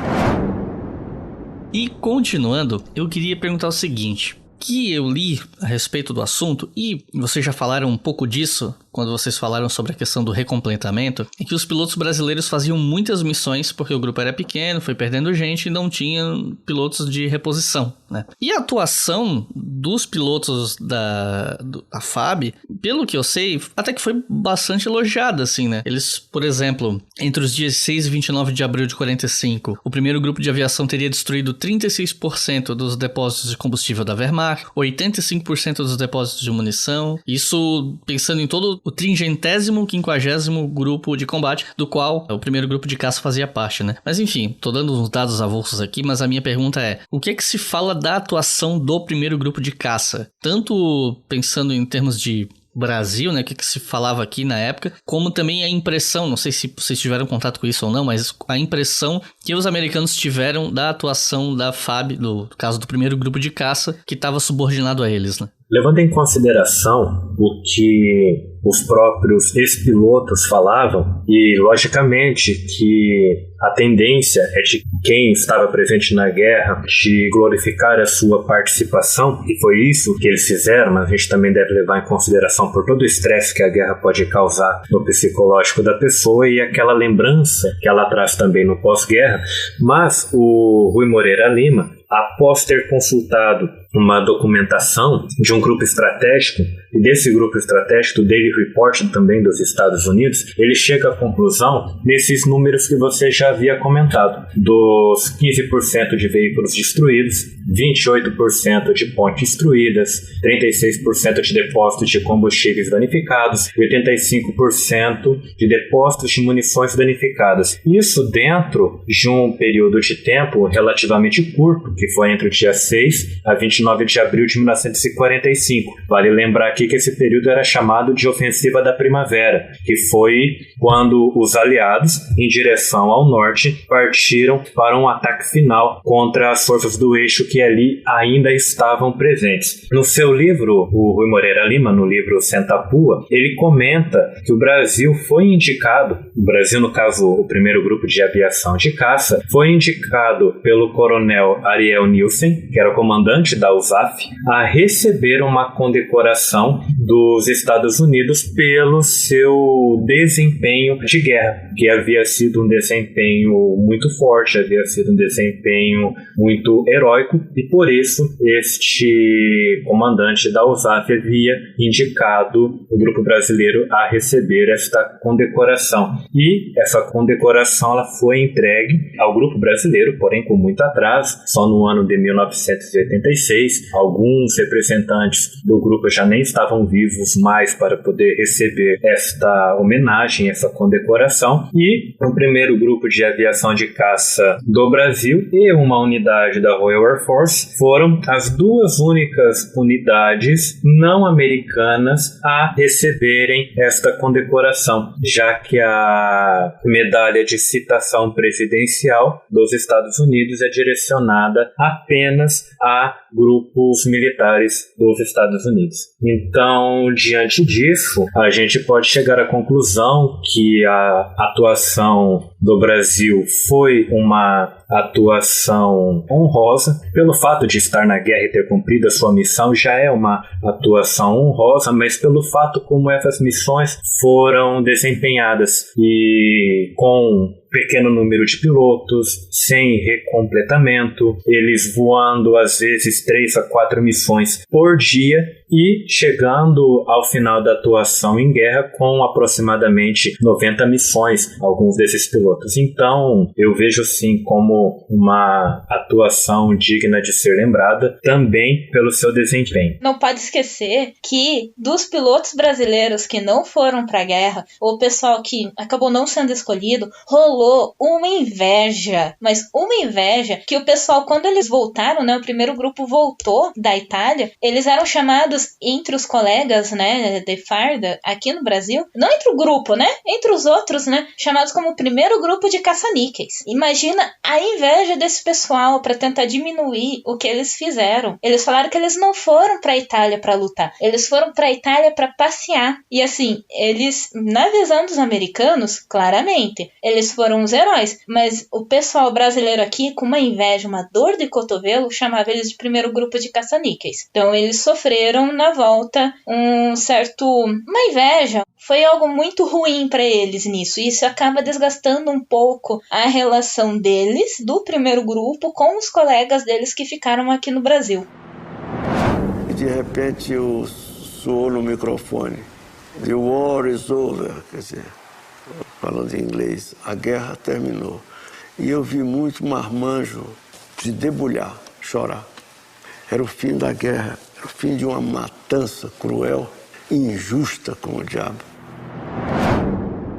E continuando, eu queria perguntar o seguinte: que eu li a respeito do assunto, e vocês já falaram um pouco disso quando vocês falaram sobre a questão do recompletamento, é que os pilotos brasileiros faziam muitas missões porque o grupo era pequeno, foi perdendo gente e não tinha pilotos de reposição, E a atuação dos pilotos da FAB, pelo que eu sei, até que foi bastante elogiada, assim, Eles, por exemplo, entre os dias 6 e 29 de abril de 45, o primeiro grupo de aviação teria destruído 36% dos depósitos de combustível da Wehrmacht, 85% dos depósitos de munição, isso pensando em todo o 30º, 50º grupo de combate, do qual o primeiro grupo de caça fazia parte, Mas enfim, tô dando uns dados avulsos aqui, mas a minha pergunta é: o que se fala da atuação do primeiro grupo de caça? Tanto pensando em termos de Brasil, o que se falava aqui na época, como também a impressão, não sei se vocês tiveram contato com isso ou não, mas a impressão que os americanos tiveram da atuação da FAB, no caso do primeiro grupo de caça, que estava subordinado a eles, Levando em consideração o que os próprios ex-pilotos falavam, e logicamente que a tendência é de quem estava presente na guerra de glorificar a sua participação, e foi isso que eles fizeram, mas a gente também deve levar em consideração por todo o estresse que a guerra pode causar no psicológico da pessoa e aquela lembrança que ela traz também no pós-guerra. Mas o Rui Moreira Lima, após ter consultado uma documentação de um grupo estratégico, e desse grupo estratégico, do Daily Report também dos Estados Unidos, ele chega à conclusão nesses números que você já havia comentado, dos 15% de veículos destruídos, 28% de pontes destruídas, 36% de depósitos de combustíveis danificados, 85% de depósitos de munições danificadas. Isso dentro de um período de tempo relativamente curto, que foi entre o dia 6 a 29 de abril de 1945. Vale lembrar aqui que esse período era chamado de Ofensiva da Primavera, que foi quando os aliados, em direção ao norte, partiram para um ataque final contra as forças do eixo que ali ainda estavam presentes. No seu livro, o Rui Moreira Lima, no livro Sentapua, ele comenta que o Brasil foi indicado, o Brasil, no caso, o primeiro grupo de aviação de caça, foi indicado pelo coronel Ariel Nielsen, que era o comandante da USAF, a receber uma condecoração dos Estados Unidos pelo seu desempenho de guerra, que havia sido um desempenho muito forte, havia sido um desempenho muito heróico, e por isso este comandante da USAF havia indicado o grupo brasileiro a receber esta condecoração. E essa condecoração ela foi entregue ao grupo brasileiro, porém com muito atraso, só no ano de 1986. Alguns representantes do grupo já nem estavam vivos mais para poder receber esta homenagem, essa condecoração, e o primeiro grupo de aviação de caça do Brasil e uma unidade da Royal Air Force foram as duas únicas unidades não americanas a receberem esta condecoração, já que a medalha de citação presidencial dos Estados Unidos é direcionada apenas a grupos militares dos Estados Unidos. Então, diante disso, a gente pode chegar à conclusão que a atuação do Brasil foi uma atuação honrosa. Pelo fato de estar na guerra e ter cumprido a sua missão, já é uma atuação honrosa, mas pelo fato como essas missões foram desempenhadas e com pequeno número de pilotos, sem recompletamento, eles voando às vezes 3 a 4 missões por dia e chegando ao final da atuação em guerra com aproximadamente 90 missões, alguns desses pilotos. Então, eu vejo assim como uma atuação digna de ser lembrada, também pelo seu desempenho. Não pode esquecer que dos pilotos brasileiros que não foram para a guerra, o pessoal que acabou não sendo escolhido, rolou uma inveja, mas uma inveja que o pessoal, quando eles voltaram, né, o primeiro grupo voltou da Itália, eles eram chamados entre os colegas, né, de farda aqui no Brasil, não entre o grupo, né, entre os outros, né, chamados como o primeiro grupo de caça-níqueis. Imagina a inveja desse pessoal para tentar diminuir o que eles fizeram. Eles falaram que eles não foram para a Itália para lutar, eles foram para a Itália para passear. E assim, eles, na visão dos americanos, claramente, eles foram os heróis, mas o pessoal brasileiro aqui, com uma inveja, uma dor de cotovelo, chamava eles de primeiro grupo de caça-níqueis. Então eles sofreram na volta uma inveja. Foi algo muito ruim para eles nisso. Isso acaba desgastando um pouco a relação deles, do primeiro grupo, com os colegas deles que ficaram aqui no Brasil. E de repente eu soou no microfone: "The war is over", quer dizer, falando em inglês, a guerra terminou. E eu vi muito marmanjo se debulhar, chorar. Era o fim da guerra, era o fim de uma matança cruel, injusta como o diabo.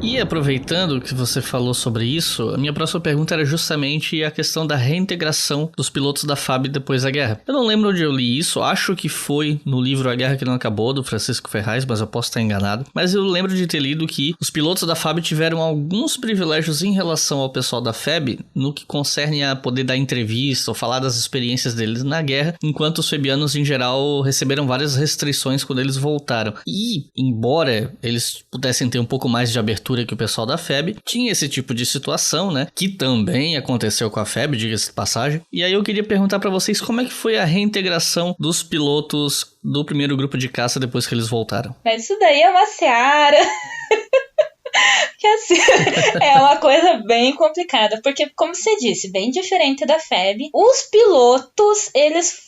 E aproveitando que você falou sobre isso, a minha próxima pergunta era justamente a questão da reintegração dos pilotos da FAB depois da guerra. Eu não lembro onde eu li isso, acho que foi no livro A Guerra Que Não Acabou, do Francisco Ferraz, mas eu posso estar enganado. Mas eu lembro de ter lido que os pilotos da FAB tiveram alguns privilégios em relação ao pessoal da FEB, no que concerne a poder dar entrevista ou falar das experiências deles na guerra, enquanto os febianos em geral receberam várias restrições quando eles voltaram. E, embora eles pudessem ter um pouco mais de abertura que o pessoal da FEB, tinha esse tipo de situação, né, que também aconteceu com a FEB, diga-se de passagem. E aí eu queria perguntar pra vocês como é que foi a reintegração dos pilotos do primeiro grupo de caça depois que eles voltaram. Mas isso daí é uma seara. Que assim, é uma coisa bem complicada, porque, como você disse, bem diferente da FEB, os pilotos, eles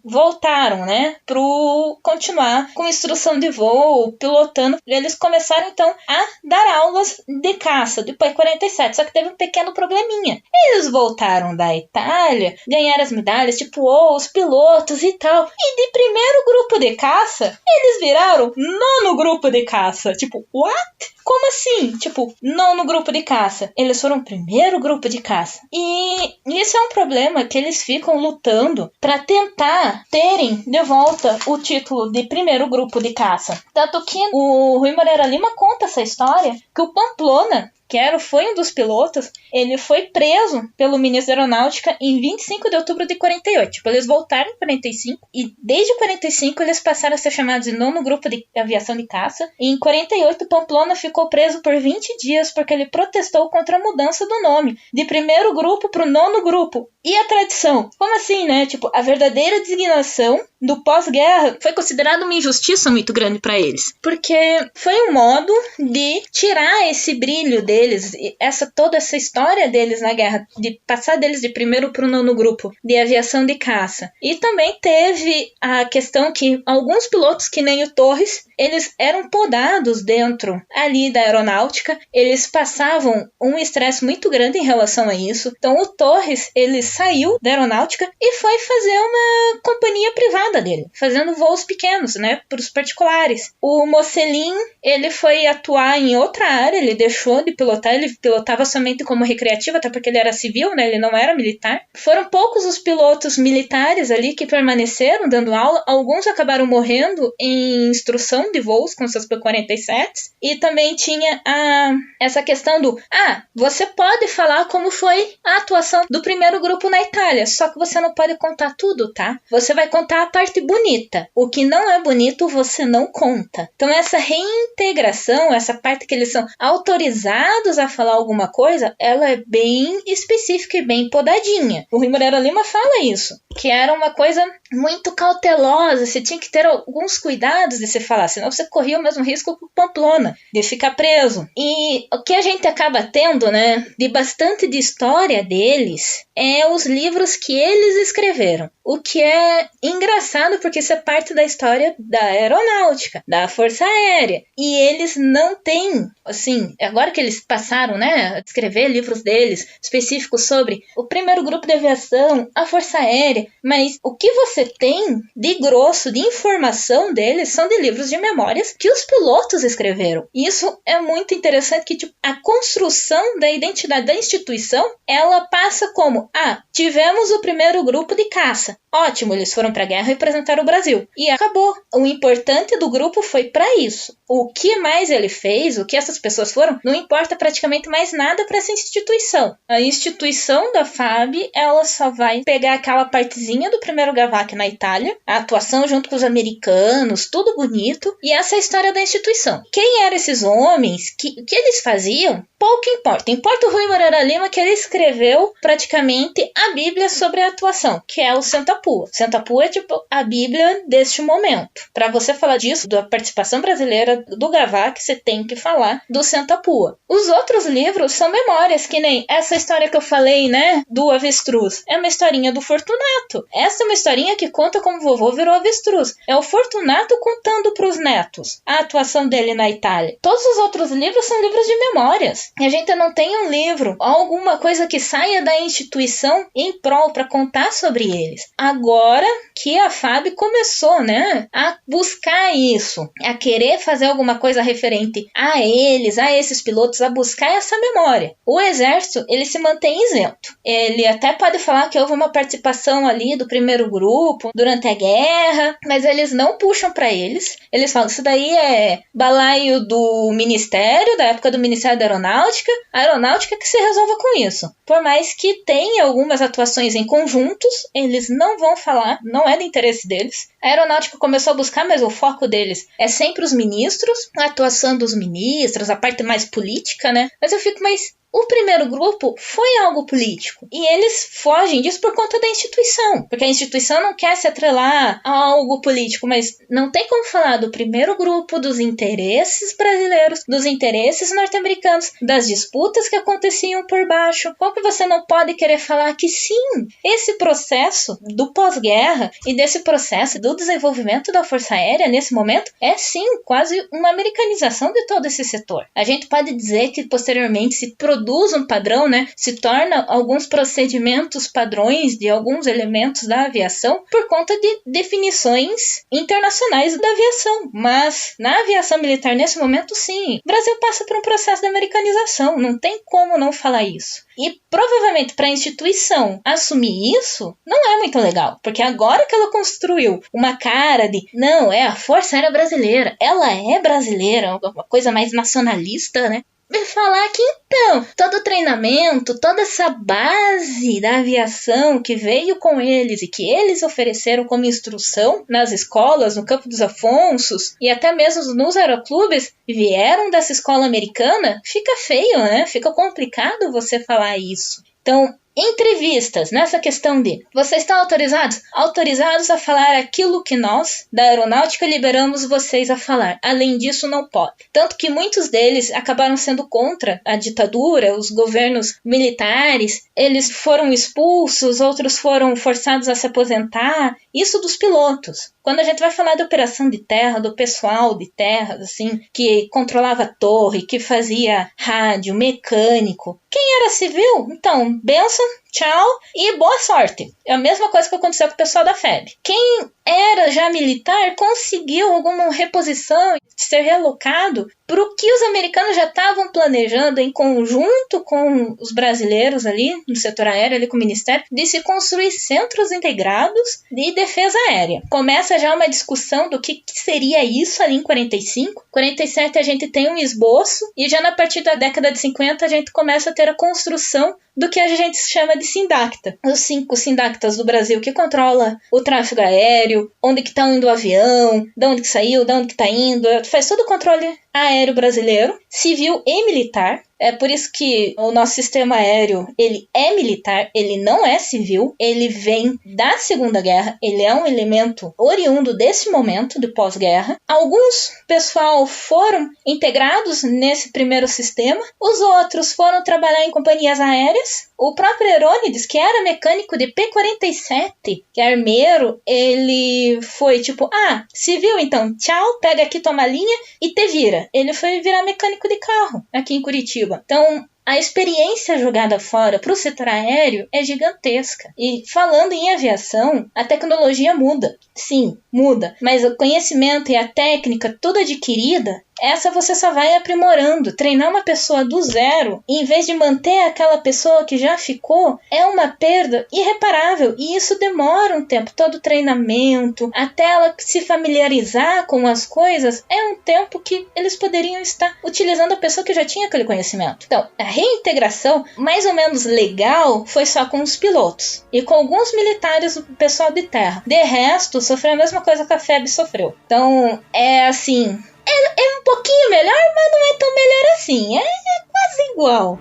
voltaram, né, pro continuar com instrução de voo, pilotando. Eles começaram, então, a dar aulas de caça, depois de 47, só que teve um pequeno probleminha. Eles voltaram da Itália, ganharam as medalhas, tipo, os pilotos e tal, e de primeiro grupo de caça, eles viraram 9º grupo de caça. Tipo, what? Como assim? Tipo, 9º grupo de caça. Eles foram o primeiro grupo de caça. E isso é um problema que eles ficam lutando para tentar terem de volta o título de primeiro grupo de caça. Tanto que o Rui Moreira Lima conta essa história, que o Pamplona, que foi um dos pilotos, ele foi preso pelo ministro da Aeronáutica em 25 de outubro de 48. Tipo, eles voltaram em 45 e desde 45 eles passaram a ser chamados de 9º grupo de aviação de caça. E em 48 Pamplona ficou preso por 20 dias porque ele protestou contra a mudança do nome de primeiro grupo para o 9º grupo. E a tradição? Como assim, né? Tipo, a verdadeira designação do pós-guerra foi considerada uma injustiça muito grande para eles, porque foi um modo de tirar esse brilho deles, toda essa história deles na guerra, de passar deles de primeiro para o 9º grupo de aviação de caça. E também teve a questão que alguns pilotos, que nem o Torres, eles eram podados dentro ali da aeronáutica, eles passavam um estresse muito grande em relação a isso. Então o Torres, ele saiu da aeronáutica e foi fazer uma companhia privada dele, fazendo voos pequenos, né, para os particulares. O Mocelin, ele foi atuar em outra área, ele deixou de pilotar, ele pilotava somente como recreativo, até porque ele era civil, né, ele não era militar. Foram poucos os pilotos militares ali que permaneceram dando aula, alguns acabaram morrendo em instrução de voos com seus P-47s, e também tinha essa questão do, você pode falar como foi a atuação do primeiro grupo na Itália, só que você não pode contar tudo, tá? Você vai contar a parte bonita. O que não é bonito, você não conta. Então, essa reintegração, essa parte que eles são autorizados a falar alguma coisa, ela é bem específica e bem podadinha. O Rui Moreira Lima fala isso, que era uma coisa muito cautelosa, você tinha que ter alguns cuidados de se falar, senão você corria o mesmo risco que o Pamplona, de ficar preso. E o que a gente acaba tendo, né, de bastante de história deles, é os livros que eles escreveram. O que é engraçado, porque isso é parte da história da aeronáutica, da Força Aérea. E eles não têm, assim, agora que eles passaram, né, a escrever livros deles, específicos sobre o primeiro grupo de aviação, a Força Aérea, mas o que você tem de grosso, de informação deles, são de livros de memórias que os pilotos escreveram. E isso é muito interessante, que tipo, a construção da identidade da instituição, ela passa como, tivemos o primeiro grupo de caça. Ótimo, eles foram para a guerra e representaram o Brasil. E acabou. O importante do grupo foi para isso. O que mais ele fez, o que essas pessoas foram, não importa praticamente mais nada para essa instituição. A instituição da FAB, ela só vai pegar aquela partezinha do primeiro GAVAC na Itália, a atuação junto com os americanos, tudo bonito, e essa é a história da instituição. Quem eram esses homens? O que eles faziam? Pouco importa. Importa o Rui Moreira Lima, que ele escreveu praticamente a Bíblia sobre a atuação, que é o Santa Pua. Santa Pua é tipo a Bíblia deste momento. Para você falar disso, da participação brasileira do GAVAC, você tem que falar do Santa Pua. Os outros livros são memórias, que nem essa história que eu falei, né, do avestruz. É uma historinha do Fortunato. Essa é uma historinha que conta como o vovô virou avestruz. É o Fortunato contando para os netos a atuação dele na Itália. Todos os outros livros são livros de memórias. E a gente não tem um livro, alguma coisa que saia da instituição em prol para contar sobre eles. Agora que a FAB começou, né, a buscar isso, a querer fazer alguma coisa referente a eles, a esses pilotos, a buscar essa memória. O exército, ele se mantém isento. Ele até pode falar que houve uma participação ali do primeiro grupo durante a guerra, mas eles não puxam para eles. Eles falam que isso daí é balaio do Ministério, da época do Ministério da Aeronáutica, a Aeronáutica que se resolva com isso. Por mais que tenha algumas atuações em conjuntos, eles não vão falar, não é do interesse deles. A Aeronáutica começou a buscar, mas o foco deles é sempre os ministros, a atuação dos ministros, a parte mais política, né? Mas eu fico, mas o primeiro grupo foi algo político. E eles fogem disso por conta da instituição. Porque a instituição não quer se atrelar a algo político, mas não tem como falar do primeiro grupo, dos interesses brasileiros, dos interesses norte-americanos, das disputas que aconteciam por baixo. Como que você não pode querer falar que sim, esse processo do pós-guerra e desse processo do desenvolvimento da Força Aérea nesse momento é sim quase uma americanização de todo esse setor. A gente pode dizer que posteriormente se produz um padrão, né? Se torna alguns procedimentos padrões de alguns elementos da aviação por conta de definições internacionais da aviação. Mas na aviação militar nesse momento, sim, o Brasil passa por um processo de americanização. Não tem como não falar isso. E provavelmente para a instituição assumir isso não é muito legal, porque agora que ela construiu uma cara de não, é a Força Aérea Brasileira, ela é brasileira, uma coisa mais nacionalista, né? E falar que então, todo o treinamento, toda essa base da aviação que veio com eles e que eles ofereceram como instrução nas escolas, no Campo dos Afonsos e até mesmo nos aeroclubes, vieram dessa escola americana, fica feio, né? Fica complicado você falar isso. Então, entrevistas nessa questão de vocês estão autorizados a falar aquilo que nós da aeronáutica liberamos vocês a falar, além disso não pode, tanto que muitos deles acabaram sendo contra a ditadura, os governos militares, eles foram expulsos, outros foram forçados a se aposentar, isso dos pilotos. Quando a gente vai falar de operação de terra, do pessoal de terras, assim, que controlava a torre, que fazia rádio, mecânico, quem era civil? Então, benção, tchau e boa sorte. É a mesma coisa que aconteceu com o pessoal da FEB. Quem era já militar conseguiu alguma reposição, ser relocado para o que os americanos já estavam planejando em conjunto com os brasileiros ali, no setor aéreo, ali com o Ministério, de se construir centros integrados de defesa aérea. Começa já uma discussão do que seria isso ali em 45. 47 a gente tem um esboço e já na partir da década de 50 a gente começa a ter a construção do que a gente chama de SINDACTA. Os 5 SINDACTAs do Brasil que controla o tráfego aéreo, onde que está indo o avião, de onde que saiu, de onde que está indo, faz todo o controle aéreo brasileiro, civil e militar. É por isso que o nosso sistema aéreo, ele é militar, ele não é civil, ele vem da Segunda Guerra, ele é um elemento oriundo desse momento de pós-guerra. Alguns pessoal foram integrados nesse primeiro sistema, os outros foram trabalhar em companhias aéreas. O próprio Herônides, que era mecânico de P-47, que é armeiro, ele foi tipo, civil então, tchau, pega aqui tua malinha e te vira. Ele foi virar mecânico de carro aqui em Curitiba. Então, a experiência jogada fora para o setor aéreo é gigantesca. E falando em aviação, a tecnologia muda. Sim, muda. Mas o conhecimento e a técnica toda adquirida, essa você só vai aprimorando. Treinar uma pessoa do zero, em vez de manter aquela pessoa que já ficou, é uma perda irreparável. E isso demora um tempo. Todo o treinamento, até ela se familiarizar com as coisas, é um tempo que eles poderiam estar utilizando a pessoa que já tinha aquele conhecimento. Então, a reintegração, mais ou menos legal, foi só com os pilotos. E com alguns militares, o pessoal de terra. De resto, sofreu a mesma coisa que a FEB sofreu. Então, é assim... É um pouquinho melhor, mas não é tão melhor assim. É quase igual.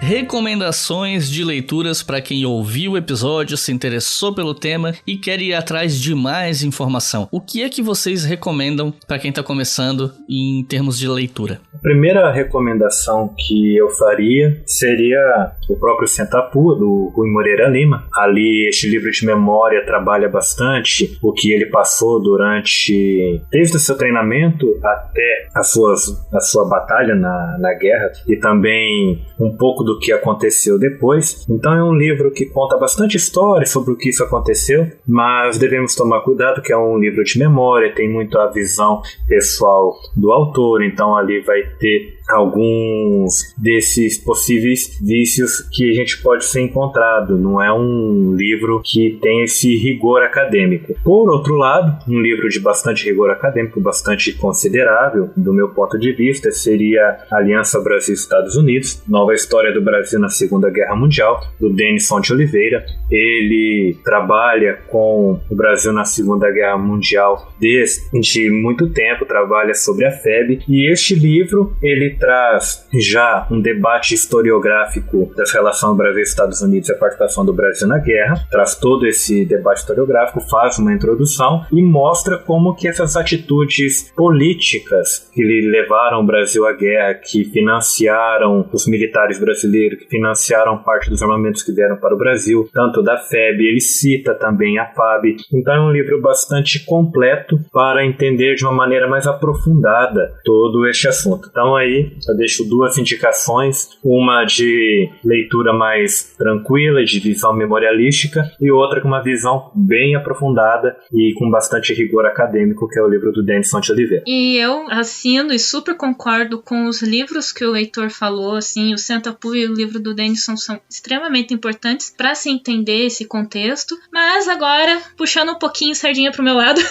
Recomendações de leituras para quem ouviu o episódio, se interessou pelo tema e quer ir atrás de mais informação. O que é que vocês recomendam para quem está começando em termos de leitura? A primeira recomendação que eu faria seria o próprio Sentapua, do Rui Moreira Lima. Ali, este livro de memória trabalha bastante o que ele passou desde o seu treinamento até a sua batalha na guerra, e também um pouco do que aconteceu depois. Então é um livro que conta bastante história sobre o que isso aconteceu, mas devemos tomar cuidado que é um livro de memória, tem muito a visão pessoal do autor, então ali vai ter alguns desses possíveis vícios que a gente pode ser encontrado. Não é um livro que tem esse rigor acadêmico. Por outro lado, um livro de bastante rigor acadêmico, bastante considerável, do meu ponto de vista, seria Aliança Brasil-Estados Unidos, Nova História do Brasil na Segunda Guerra Mundial, do Denis Fonte Oliveira. Ele trabalha com o Brasil na Segunda Guerra Mundial desde muito tempo, trabalha sobre a FEB, e este livro ele traz já um debate historiográfico das relações Brasil-Estados Unidos e a participação do Brasil na guerra, traz todo esse debate historiográfico, faz uma introdução e mostra como que essas atitudes políticas que levaram o Brasil à guerra, que financiaram os militares brasileiros, que financiaram parte dos armamentos que vieram para o Brasil, tanto da FEB, ele cita também a FAB. Então é um livro bastante completo para entender de uma maneira mais aprofundada todo este assunto. Então aí eu deixo duas indicações, uma de leitura mais tranquila, de visão memorialística, e outra com uma visão bem aprofundada e com bastante rigor acadêmico, que é o livro do Denis Fonte Oliveira. E eu assino e super concordo com os livros que o Heitor falou, assim, o Sentapu e o livro do Denison são extremamente importantes para se entender esse contexto, mas agora, puxando um pouquinho sardinha pro meu lado,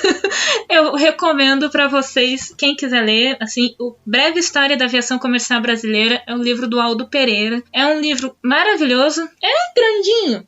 eu recomendo para vocês, quem quiser ler, assim, o Breve História da Aviação Comercial Brasileira, é um livro do Aldo Pereira, é um livro maravilhoso, é grandinho,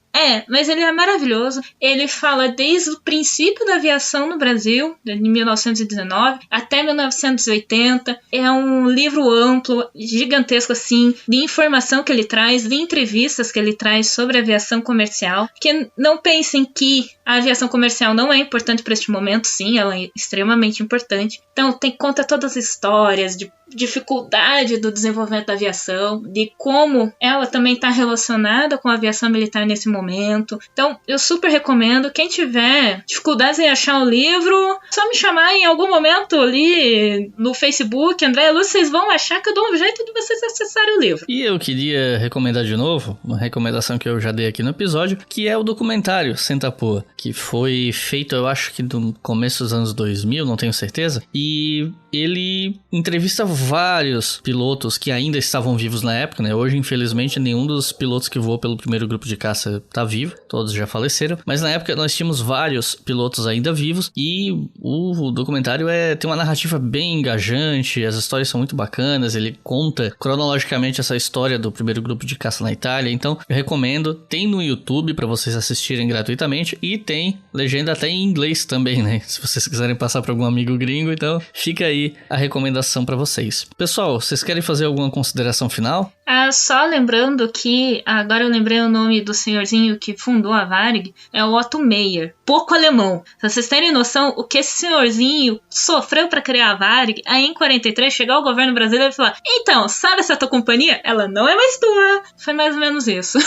mas ele é maravilhoso. Ele fala desde o princípio da aviação no Brasil, de 1919 até 1980. É um livro amplo, gigantesco assim, de informação que ele traz, de entrevistas que ele traz sobre a aviação comercial. Que não pensem que a aviação comercial não é importante para este momento, sim, ela é extremamente importante. Então conta todas as histórias de dificuldade do desenvolvimento da aviação, de como ela também está relacionada com a aviação militar nesse momento. Então, eu super recomendo. Quem tiver dificuldades em achar o livro, só me chamar em algum momento ali no Facebook, André Lúcio, vocês vão achar que eu dou um jeito de vocês acessarem o livro. E eu queria recomendar de novo, uma recomendação que eu já dei aqui no episódio, que é o documentário Sentapu, que foi feito, eu acho que no começo dos anos 2000, não tenho certeza, e ele entrevista vários pilotos que ainda estavam vivos na época, né? Hoje, infelizmente, nenhum dos pilotos que voou pelo primeiro grupo de caça tá vivo, todos já faleceram, mas na época nós tínhamos vários pilotos ainda vivos, e o documentário tem uma narrativa bem engajante, as histórias são muito bacanas, ele conta cronologicamente essa história do primeiro grupo de caça na Itália, então eu recomendo, tem no YouTube para vocês assistirem gratuitamente, e tem legenda até em inglês também, né? Se vocês quiserem passar para algum amigo gringo, então fica aí a recomendação para vocês. Pessoal, vocês querem fazer alguma consideração final? Só lembrando que, agora eu lembrei o nome do senhorzinho que fundou a Varig, é o Otto Meyer, pouco alemão. Pra vocês terem noção, o que esse senhorzinho sofreu para criar a Varig, aí em 43 chegar o governo brasileiro e falar: então, sabe essa tua companhia? Ela não é mais tua. Foi mais ou menos isso.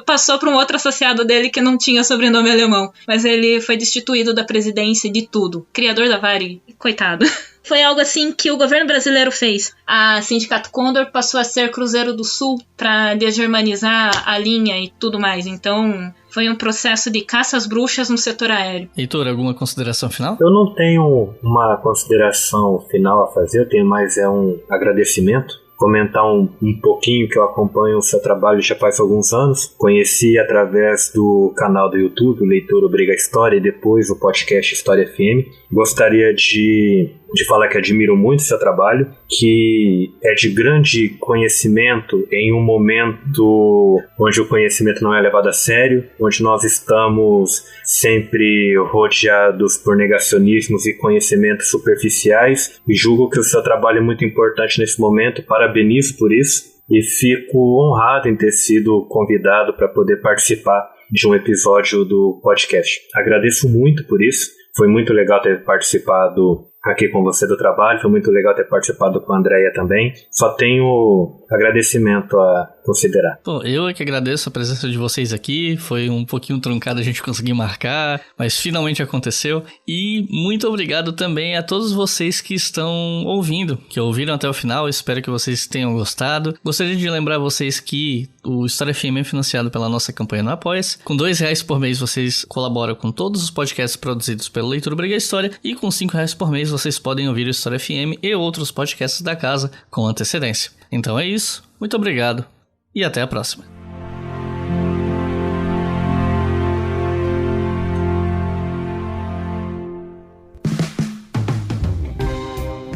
Passou para um outro associado dele que não tinha sobrenome alemão, mas ele foi destituído da presidência de tudo. Criador da Varig, coitado. Foi algo assim que o governo brasileiro fez. A Sindicato Condor passou a ser Cruzeiro do Sul para desgermanizar a linha e tudo mais. Então, foi um processo de caça às bruxas no setor aéreo. Heitor, alguma consideração final? Eu não tenho uma consideração final a fazer, eu tenho mais um agradecimento. Comentar um pouquinho que eu acompanho o seu trabalho já faz alguns anos. Conheci através do canal do YouTube, o Leitor Obriga a História, e depois o podcast História FM. Gostaria de falar que admiro muito o seu trabalho, que é de grande conhecimento em um momento onde o conhecimento não é levado a sério, onde nós estamos sempre rodeados por negacionismos e conhecimentos superficiais, e julgo que o seu trabalho é muito importante nesse momento. Parabenizo por isso e fico honrado em ter sido convidado para poder participar de um episódio do podcast. Agradeço muito por isso, foi muito legal ter participado aqui com você do trabalho, foi muito legal ter participado com a Andréia também. Só tenho agradecimento a considerar. Bom, eu é que agradeço a presença de vocês aqui, foi um pouquinho truncado a gente conseguir marcar, mas finalmente aconteceu. E muito obrigado também a todos vocês que estão ouvindo, que ouviram até o final, espero que vocês tenham gostado. Gostaria de lembrar vocês que o História FM é financiado pela nossa campanha no Apoia-se. Com R$2 por mês vocês colaboram com todos os podcasts produzidos pelo Leitor Obriga a História, e com R$5 por mês vocês podem ouvir o História FM e outros podcasts da casa com antecedência. Então é isso, muito obrigado e até a próxima.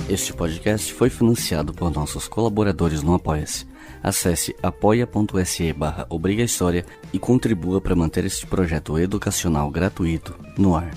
Este podcast foi financiado por nossos colaboradores no Apoia-se. Acesse apoia.se/obrigahistoria e contribua para manter este projeto educacional gratuito no ar.